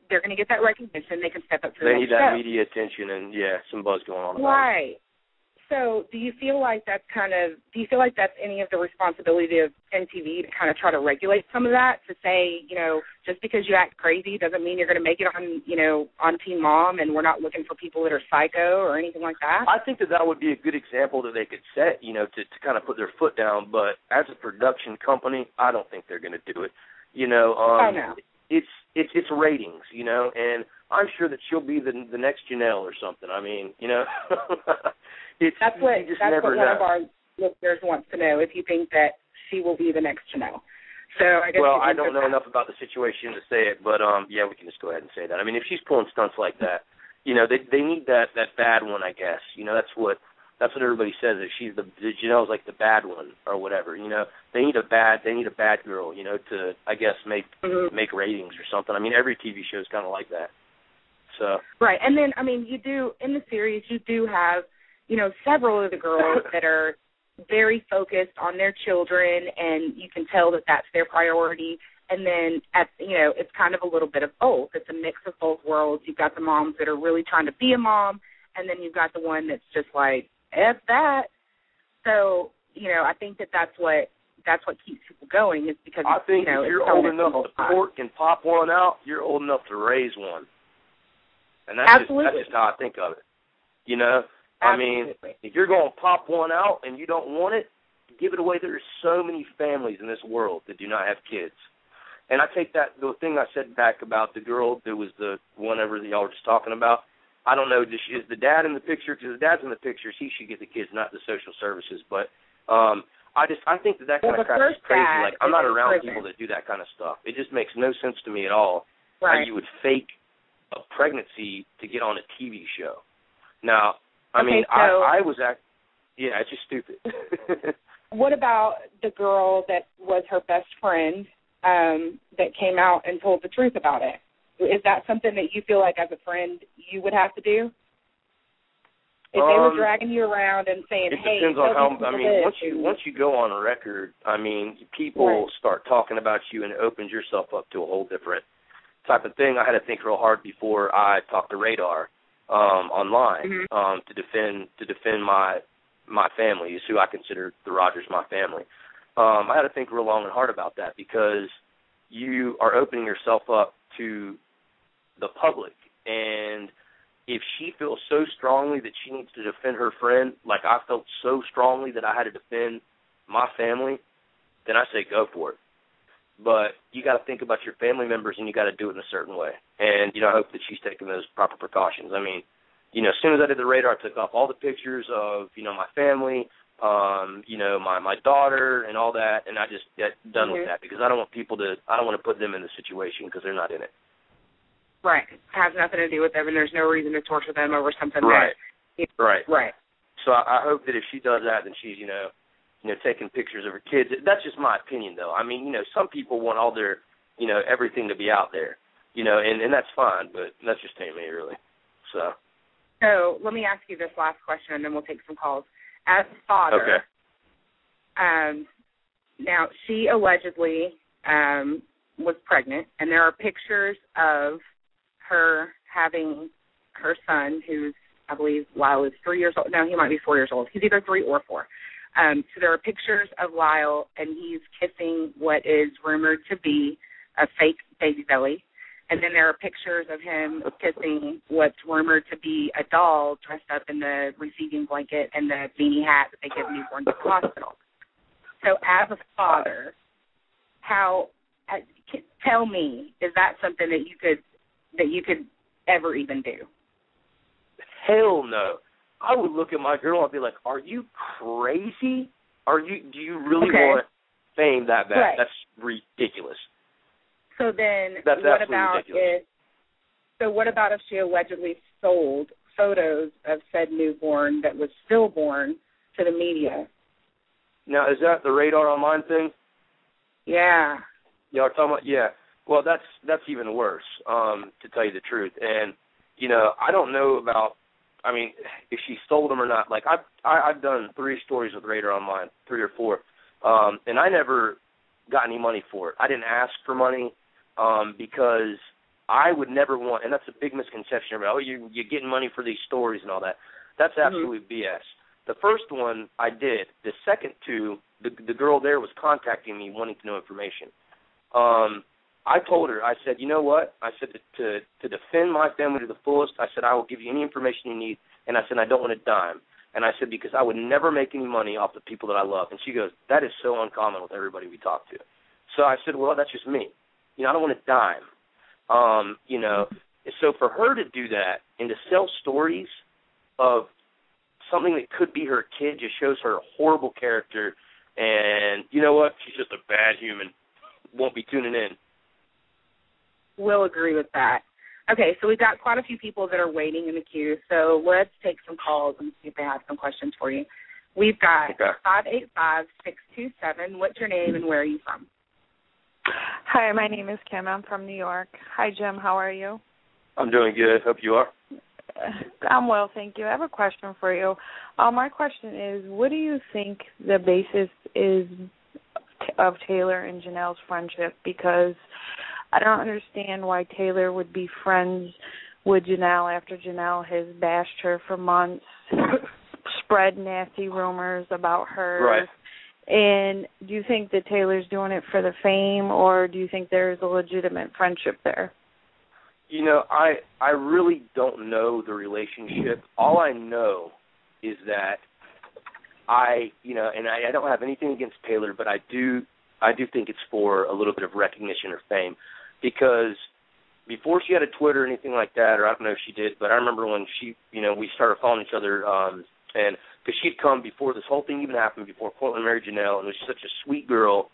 they're going to get that recognition. They can step up to the next show. They need that media attention and, some buzz going on about it. Right. So do you feel like that's any of the responsibility of MTV to kind of try to regulate some of that, to say, just because you act crazy doesn't mean you're going to make it on, on Teen Mom, and we're not looking for people that are psycho or anything like that? I think that would be a good example that they could set, to kind of put their foot down. But as a production company, I don't think they're going to do it. Oh, no. It's ratings, and I'm sure that she'll be the next Janelle or something. I mean, That's what one of our listeners wants to know, if you think that she will be the next Janelle. So I guess I don't know enough about the situation to say it, but we can just go ahead and say that. I mean, if she's pulling stunts like that, they need that bad one, I guess. That's what everybody says. That she's the Janelle's like the bad one or whatever. They need a bad girl. To I guess make ratings or something. I mean, every TV show is kind of like that. So right, and then I mean, you do in the series you do have several of the girls that are very focused on their children, and you can tell that that's their priority. And then, it's kind of a little bit of both. It's a mix of both worlds. You've got the moms that are really trying to be a mom, and then you've got the one that's just like, F that. So, I think that's what keeps people going is because, I think if you're old enough to pork and pop one out, you're old enough to raise one. And that's just how I think of it. I mean, if you're going to pop one out and you don't want it, give it away. There's so many families in this world that do not have kids. And I take the thing I said back about the girl that was the whatever that y'all were just talking about, I don't know, is the dad in the picture? Because the dad's in the picture, he should get the kids, not the social services. But I think that kind of crap is crazy. Like, I'm not around people that do that kind of stuff. It just makes no sense to me at all. Right. How you would fake a pregnancy to get on a TV show. Now, I okay, mean, so I was yeah, it's just stupid. What about the girl that was her best friend that came out and told the truth about it? Is that something that you feel like as a friend you would have to do? If they were dragging you around and saying, "Hey," it depends on how. I mean, once you go on record, I mean, people start talking about you, and it opens yourself up to a whole different type of thing. I had to think real hard before I talked to Radar online to defend my family, is who I consider the Rogers my family. I had to think real long and hard about that, because you are opening yourself up to the public, and if she feels so strongly that she needs to defend her friend, like I felt so strongly that I had to defend my family, then I say go for it. But you got to think about your family members, and you got to do it in a certain way. And, I hope that she's taking those proper precautions. I mean, as soon as I did the Radar, I took off all the pictures of, my family, my daughter and all that, and I just got done with that, because I don't want to put them in the situation because they're not in it. Right. It has nothing to do with them, and there's no reason to torture them over something. Right. Right. Right. So I hope that if she does that, then she's, taking pictures of her kids. That's just my opinion, though. I mean, some people want all their, everything to be out there, and that's fine, but that's just ain't me, really. So let me ask you this last question, and then we'll take some calls. As a father, now she allegedly was pregnant, and there are pictures of her having her son, who's, I believe, Lyle is 3 years old. No, he might be 4 years old. He's either 3 or 4. So there are pictures of Lyle, and he's kissing what is rumored to be a fake baby belly. And then there are pictures of him kissing what's rumored to be a doll dressed up in the receiving blanket and the beanie hat that they give newborns at the hospital. So as a father, tell me, is that something that you could ever even do? Hell no. I would look at my girl and be like, "Are you crazy? Do you really want fame that bad?" Right. That's ridiculous. So then that's what about ridiculous. What about if she allegedly sold photos of said newborn that was stillborn to the media? Now, is that the Radar Online thing? Yeah. Y'all talking about? Yeah. Well, that's even worse, to tell you the truth. And, I don't know about, I mean, if she stole them or not. Like, I've done 3 stories with Radar Online, 3 or 4, and I never got any money for it. I didn't ask for money because I would never want, and that's a big misconception about, you're getting money for these stories and all that. That's absolute BS. The first one I did. The second 2, the girl there was contacting me wanting to know information. I told her, I said, you know what? I said, to defend my family to the fullest, I said, I will give you any information you need, and I said, I don't want a dime. And I said, because I would never make any money off the people that I love. And she goes, that is so uncommon with everybody we talk to. So I said, well, that's just me. I don't want a dime. So for her to do that and to sell stories of something that could be her kid just shows her a horrible character. And you know what? She's just a bad human. Won't be tuning in. Will agree with that. Okay, so we've got quite a few people that are waiting in the queue, so let's take some calls and see if they have some questions for you. We've got 585-627. What's your name and where are you from? Hi, my name is Kim. I'm from New York. Hi, Jim. How are you? I'm doing good. Hope you are. I'm well, thank you. I have a question for you. My question is, what do you think the basis is of Taylor and Janelle's friendship? Because I don't understand why Taylor would be friends with Janelle after Janelle has bashed her for months, spread nasty rumors about her. Right. And do you think that Taylor's doing it for the fame, or do you think there's a legitimate friendship there? I really don't know the relationship. All I know is that I don't have anything against Taylor, but I do think it's for a little bit of recognition or fame, because before she had a Twitter or anything like that, or I don't know if she did, but I remember when she, we started following each other, and because she'd come before this whole thing even happened, before Courtland married Janelle, and was such a sweet girl,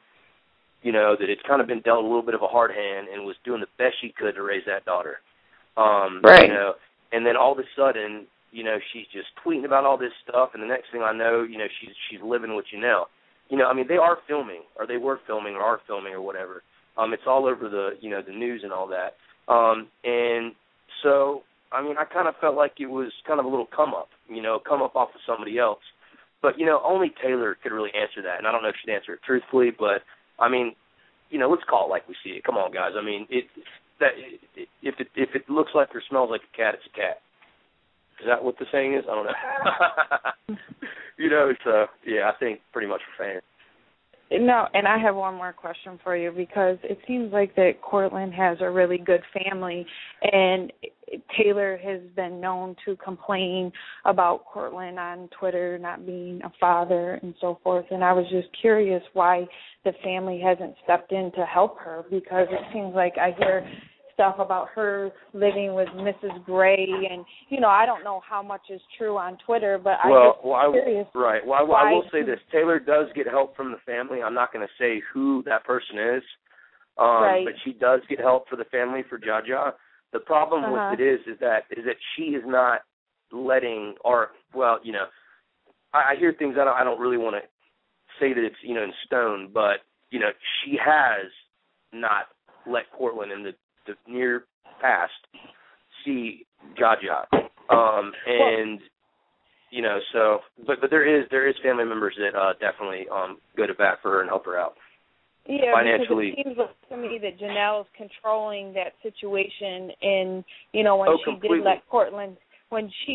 that had kind of been dealt a little bit of a hard hand and was doing the best she could to raise that daughter. Right. You know, and then all of a sudden, you know, she's just tweeting about all this stuff, and the next thing I know, you know, she's living with Janelle. You know, I mean, they are filming, or they were filming, or are filming, or whatever. It's all over the, you know, the news and all that. And so, I mean, I kind of felt like it was kind of a little come up off of somebody else. But, you know, only Taylor could really answer that, and I don't know if she'd answer it truthfully, but, I mean, you know, let's call it like we see it. Come on, guys. I mean, if it looks like or smells like a cat, it's a cat. Is that what the saying is? I don't know. You know, so, yeah, I think pretty much for fans. No, and I have one more question for you, because it seems like that Courtland has a really good family, and Taylor has been known to complain about Courtland on Twitter not being a father and so forth, and I was just curious why the family hasn't stepped in to help her, because it seems like I hear stuff about her living with Mrs. Gray, and, you know, I don't know how much is true on Twitter, but I'm curious. Right. Well, I will say this. Taylor does get help from the family. I'm not going to say who that person is, right. But she does get help for the family, for Jaja. The problem with it is that she is not letting, or, well, you know, I hear things I don't really want to say that it's, you know, in stone, but, you know, she has not let Courtland in the near past see Jaja, and you know, so but there is family members that definitely go to bat for her and help her out. Yeah, financially. Because it seems like to me that Janelle is controlling that situation, and you know, when she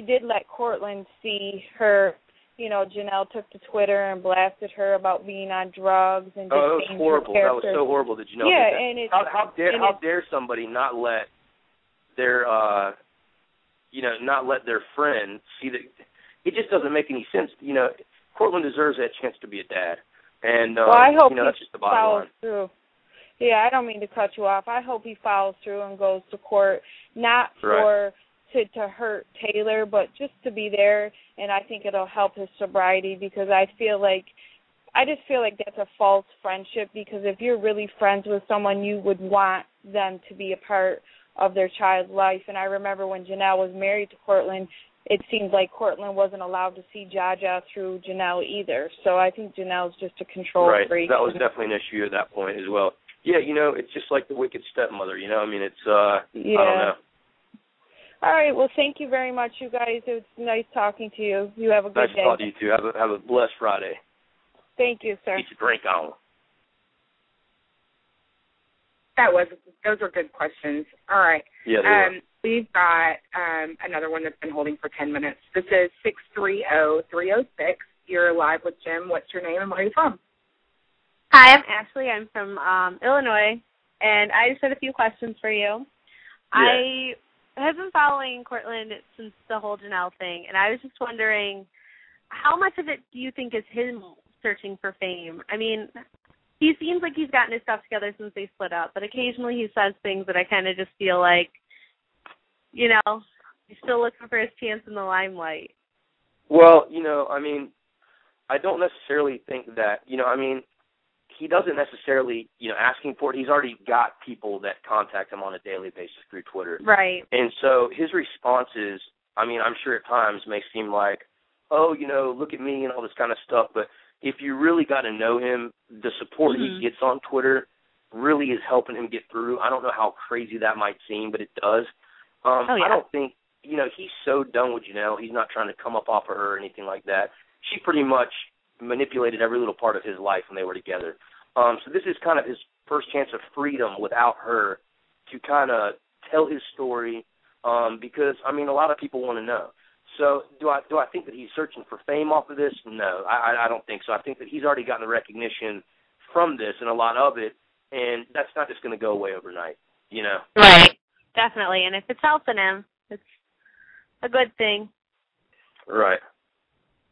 did let Courtland see her. You know, Janelle took to Twitter and blasted her about being on drugs and just that was horrible. That was so horrible that Janelle did that. And how dare somebody not let their not let their friend see that? It just doesn't make any sense. You know, Courtland deserves that chance to be a dad, and I hope you know, that's just the bottom line. Through. Yeah, I don't mean to cut you off. I hope he follows through and goes to court, not for to hurt Taylor, but just to be there, and I think it'll help his sobriety, because I just feel like that's a false friendship, because if you're really friends with someone, you would want them to be a part of their child's life. And I remember when Janelle was married to Courtland, it seemed like Courtland wasn't allowed to see Jaja through Janelle either. So I think Janelle's just a control freak. That was definitely an issue at that point as well. Yeah, you know, it's just like the wicked stepmother, you know? I mean, it's, I don't know. All right. Well, thank you very much, you guys. It was nice talking to you. You have a good day. Nice to talk to you, too. Have a blessed Friday. Thank you, sir. Get your drink on. Those were good questions. All right. Yeah, they were. We've got another one that's been holding for 10 minutes. This is 630-306. You're live with Jim. What's your name and where are you from? Hi, I'm Ashley. I'm from Illinois, and I just had a few questions for you. Yeah. I have been following Courtland since the whole Janelle thing, and I was just wondering, how much of it do you think is him searching for fame? I mean, he seems like he's gotten his stuff together since they split up, but occasionally he says things that I kind of just feel like, you know, he's still looking for his chance in the limelight. Well, you know, I mean, I don't necessarily think that, you know, I mean, he doesn't necessarily, you know, asking for it. He's already got people that contact him on a daily basis through Twitter. Right. And so his responses, I mean, I'm sure at times may seem like, oh, you know, look at me and all this kind of stuff. But if you really got to know him, the support he gets on Twitter really is helping him get through. I don't know how crazy that might seem, but it does. I don't think, you know, he's so done with Janelle. He's not trying to come up off of her or anything like that. She pretty much manipulated every little part of his life when they were together. So this is kind of his first chance of freedom without her to kind of tell his story, because, I mean, a lot of people want to know. So do I think that he's searching for fame off of this? No, I don't think so. I think that he's already gotten the recognition from this and a lot of it, and that's not just going to go away overnight, you know? Right, definitely. And if it's helping him, it's a good thing. Right.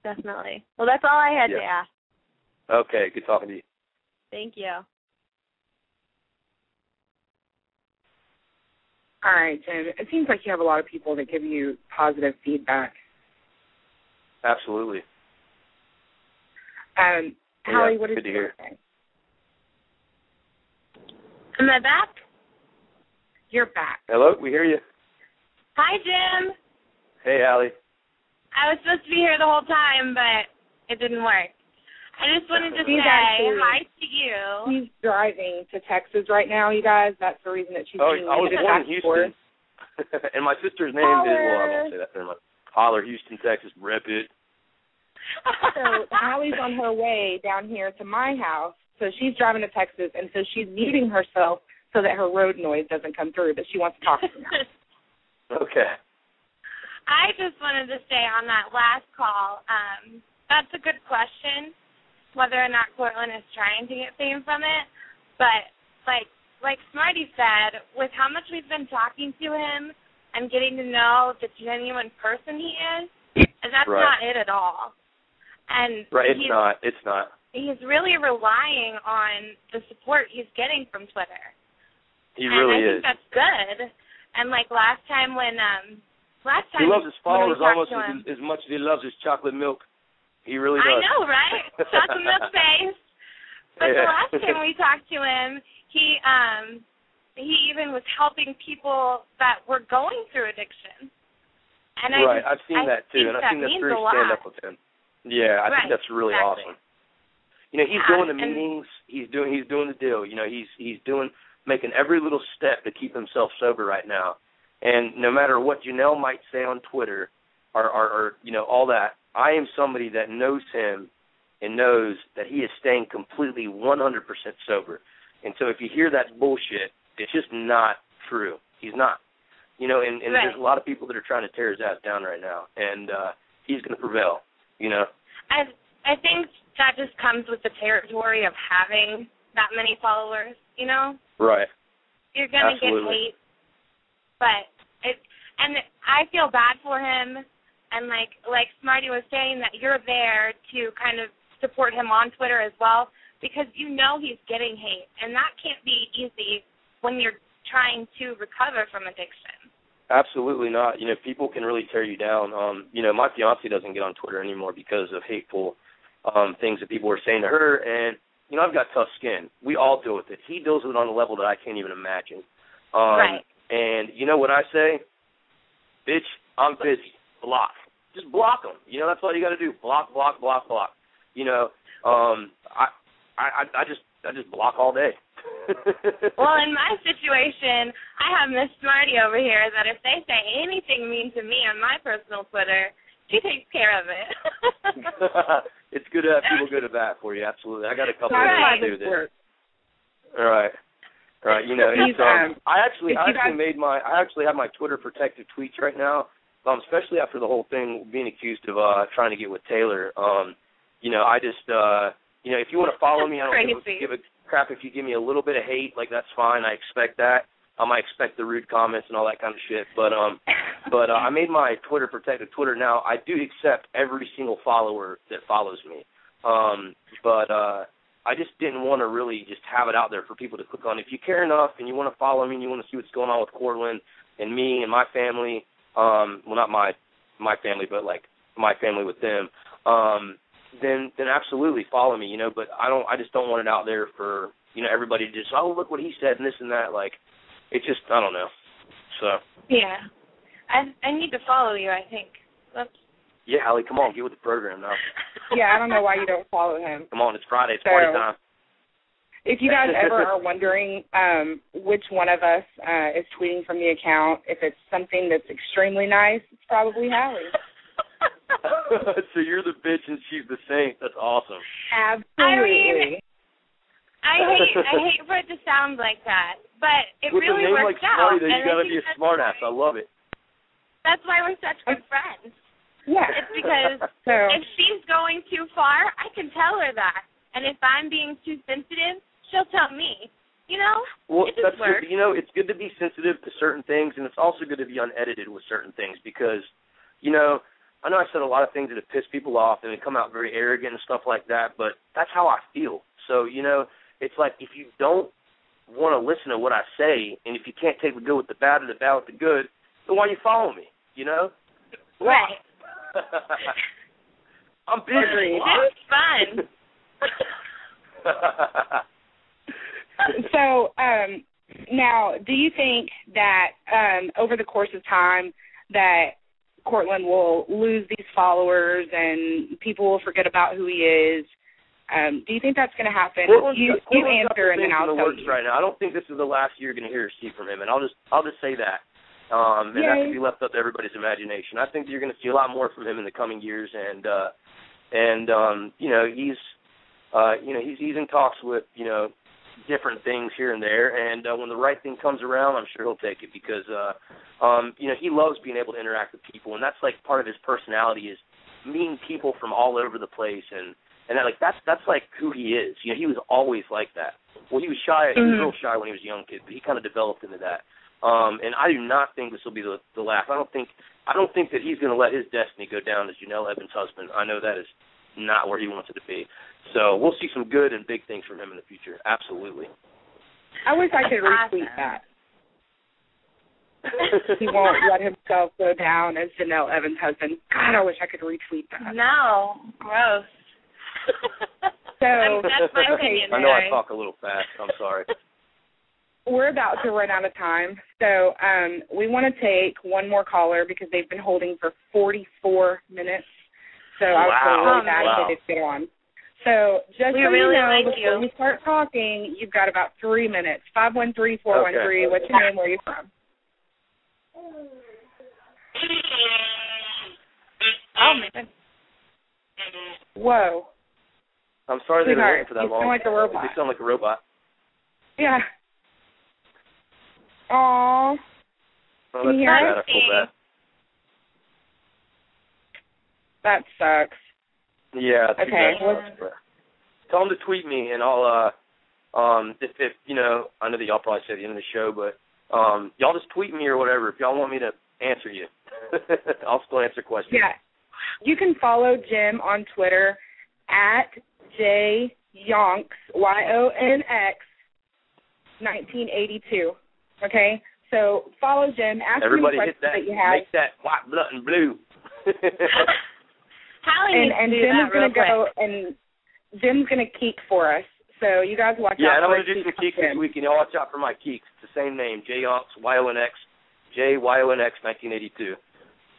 Definitely. Well, that's all I had to ask. Okay, good talking to you. Thank you. All right, Jim. It seems like you have a lot of people that give you positive feedback. Absolutely. Hallie, what is good to hear. Am I back? You're back. Hello, we hear you. Hi, Jim. Hey, Allie. I was supposed to be here the whole time, but it didn't work. I just wanted to say hi to you. She's driving to Texas right now, you guys. That's the reason that she's I was born in Houston. And my sister's name is, well, I won't say that. Never mind. Holler, Houston, Texas, rep it. So Allie's on her way down here to my house. So she's driving to Texas, and so she's muting herself so that her road noise doesn't come through, but she wants to talk to me. Okay. I just wanted to say on that last call, that's a good question, whether or not Courtland is trying to get fame from it. But like Smarty said, with how much we've been talking to him and getting to know the genuine person he is, and that's not it at all. And it's not. He's really relying on the support he's getting from Twitter. He really is. I think that's good. And like last time he loves his followers almost as much as he loves his chocolate milk. He really does. I know, right? Chocolate milk face. But the last time we talked to him, he even was helping people that were going through addiction. And I've seen that too, and I think that's very stand up with him. Yeah, I think that's really awesome. You know, he's going to meetings. He's doing the deal. You know, he's making every little step to keep himself sober right now. And no matter what Janelle might say on Twitter or you know, all that, I am somebody that knows him and knows that he is staying completely 100% sober. And so if you hear that bullshit, it's just not true. He's not. You know, and there's a lot of people that are trying to tear his ass down right now, and he's going to prevail, you know. I think that just comes with the territory of having that many followers, you know? Right. You're going to get hate, but and I feel bad for him, and like Smarty was saying, that you're there to kind of support him on Twitter as well, because you know he's getting hate, and that can't be easy when you're trying to recover from addiction. Absolutely not. You know, people can really tear you down. You know, my fiance doesn't get on Twitter anymore because of hateful things that people are saying to her, and, you know, I've got tough skin. We all deal with it. He deals with it on a level that I can't even imagine. And you know what I say? Bitch, I'm busy. Block. Just block them. You know, that's all you got to do. Block, block, block, block. You know, I just block all day. Well, in my situation, I have Miss Smarty over here that if they say anything mean to me on my personal Twitter, she takes care of it. It's good to have people go to bat for you, absolutely. I got a couple of things to do this. All right. You know, it's, I actually have my Twitter protected tweets right now, especially after the whole thing being accused of trying to get with Taylor. You know, I just you know, if you want to follow me, I don't give a crap if you give me a little bit of hate. Like, that's fine. I expect that. I might expect the rude comments and all that kind of shit. But I made my Twitter protected Twitter now. I do accept every single follower that follows me. But I just didn't want to really just have it out there for people to click on. If you care enough and you want to follow me and you want to see what's going on with Courtland and me and my family, well, not my family, but like my family with them, then absolutely follow me, you know. But I just don't want it out there for, you know, everybody to just, oh, look what he said and this and that. Like, it's just, I don't know. So. Yeah. I need to follow you, I think. Oops. Yeah, Allie, come on, get with the program now. Yeah, I don't know why you don't follow him. Come on, it's Friday, it's party time. If you guys ever are wondering which one of us is tweeting from the account, if it's something that's extremely nice, it's probably Hallie. So you're the bitch and she's the saint. That's awesome. Absolutely. I hate for it to sound like that, but it with really works out. With a name like Smarty, you got to be a smartass. I love it. That's why we're such good friends. Yeah. It's because if she's going too far, I can tell her that. And if I'm being too sensitive, she'll tell me. You know? Well, it just works. Good. You know, it's good to be sensitive to certain things, and it's also good to be unedited with certain things because, you know, I know I said a lot of things that have pissed people off and they come out very arrogant and stuff like that, but that's how I feel. So, you know, it's like if you don't want to listen to what I say and if you can't take the good with the bad or the bad with the good, then why you follow me, you know? Right. I'm busy. It's fun. So, now, do you think that over the course of time that Courtland will lose these followers and people will forget about who he is. Do you think that's going to happen? You answer and then I'll tell you. Right now. I don't think this is the last year you're going to hear or see from him, and I'll just say that. And that can be left up to everybody's imagination. I think you're going to see a lot more from him in the coming years, and he's in talks with different things here and there, and when the right thing comes around, I'm sure he'll take it because he loves being able to interact with people, and that's like part of his personality is meeting people from all over the place, and that's like who he is. He was always like that. Well, he was shy. He was real shy when he was a young kid, but he kind of developed into that. And I do not think this will be the last. I don't think that he's going to let his destiny go down as Janelle Evans' husband. I know that is not where he wants it to be. So we'll see some good and big things from him in the future. Absolutely. I wish I could retweet that. He won't let himself go down as Janelle Evans' husband. God, I wish I could retweet that. No, gross. So that's my opinion. I know I talk a little fast. I'm sorry. We're about to run out of time, so we want to take one more caller because they've been holding for 44 minutes. So I was really bad that they get on. So just so you know, before we start talking, you've got about 3 minutes. 513-413. Okay. What's your name? Where are you from? Oh, man. Whoa. I'm sorry they've been waiting for that long. You sound like a robot. They sound like a robot. Yeah. Aww. Well, that's bad. I feel bad. That sucks. Yeah. Okay. Tell them to tweet me, and I'll if I know that y'all probably say at the end of the show, but y'all just tweet me or whatever if y'all want me to answer you. I'll still answer questions. Yeah. You can follow Jim on Twitter at JYonks, YONX 1982. Okay? So follow Jim. Ask everybody him hit that. You have. Make that white button blue. And Jim is going to go, and Jim's going to keek for us. So you guys watch out. Yeah, and I'm going to do some keeks this week, and y'all watch out for my keeks. It's the same name, JYonks, YONX, JYONX 1982.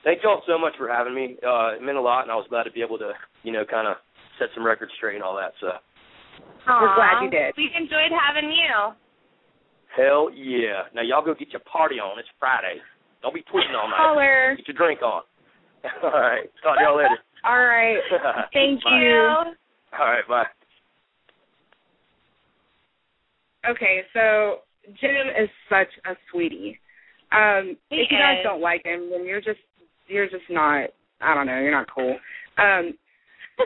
Thank y'all so much for having me. It meant a lot, and I was glad to be able to, kind of set some records straight and all that. So we're glad you did. We enjoyed having you. Hell yeah. Now y'all go get your party on. It's Friday. Don't be tweeting all night. Caller. Get your drink on. All right. Talk to y'all later. All right. Thank you. All right. Bye. Okay, so Jim is such a sweetie. If you guys don't like him, then you're just not, I don't know, you're not cool.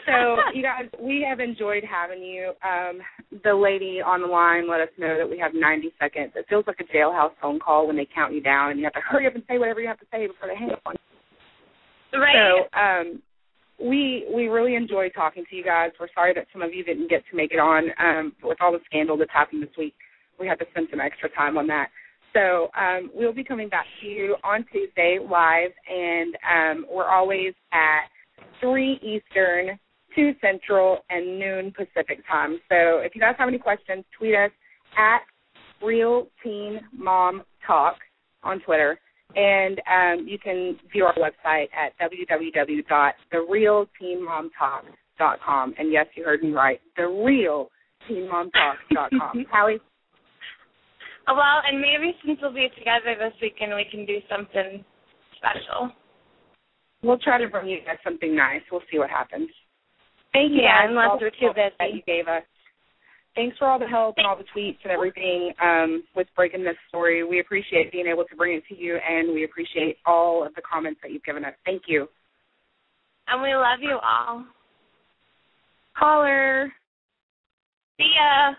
So, you guys, we have enjoyed having you. The lady on the line let us know that we have 90 seconds. It feels like a jailhouse phone call when they count you down and you have to hurry up and say whatever you have to say before they hang up on you. Right. So, we really enjoyed talking to you guys. We're sorry that some of you didn't get to make it on. With all the scandal that's happened this week, we had to spend some extra time on that. So we'll be coming back to you on Tuesday live, and we're always at 3 Eastern, 2 Central, and noon Pacific time. So if you guys have any questions, tweet us at Real Teen Mom Talk on Twitter. And you can view our website at www.therealteenmomtalk.com. And yes, you heard me right, therealteenmomtalk.com. Hallie? Well, and maybe since we'll be together this weekend, we can do something special. We'll try to bring you guys something nice. We'll see what happens. Thank you guys unless we're too busy. That you gave us. Thanks for all the help and all the tweets and everything with breaking this story. We appreciate being able to bring it to you, and we appreciate all of the comments that you've given us. Thank you. And we love you all. Caller. See ya.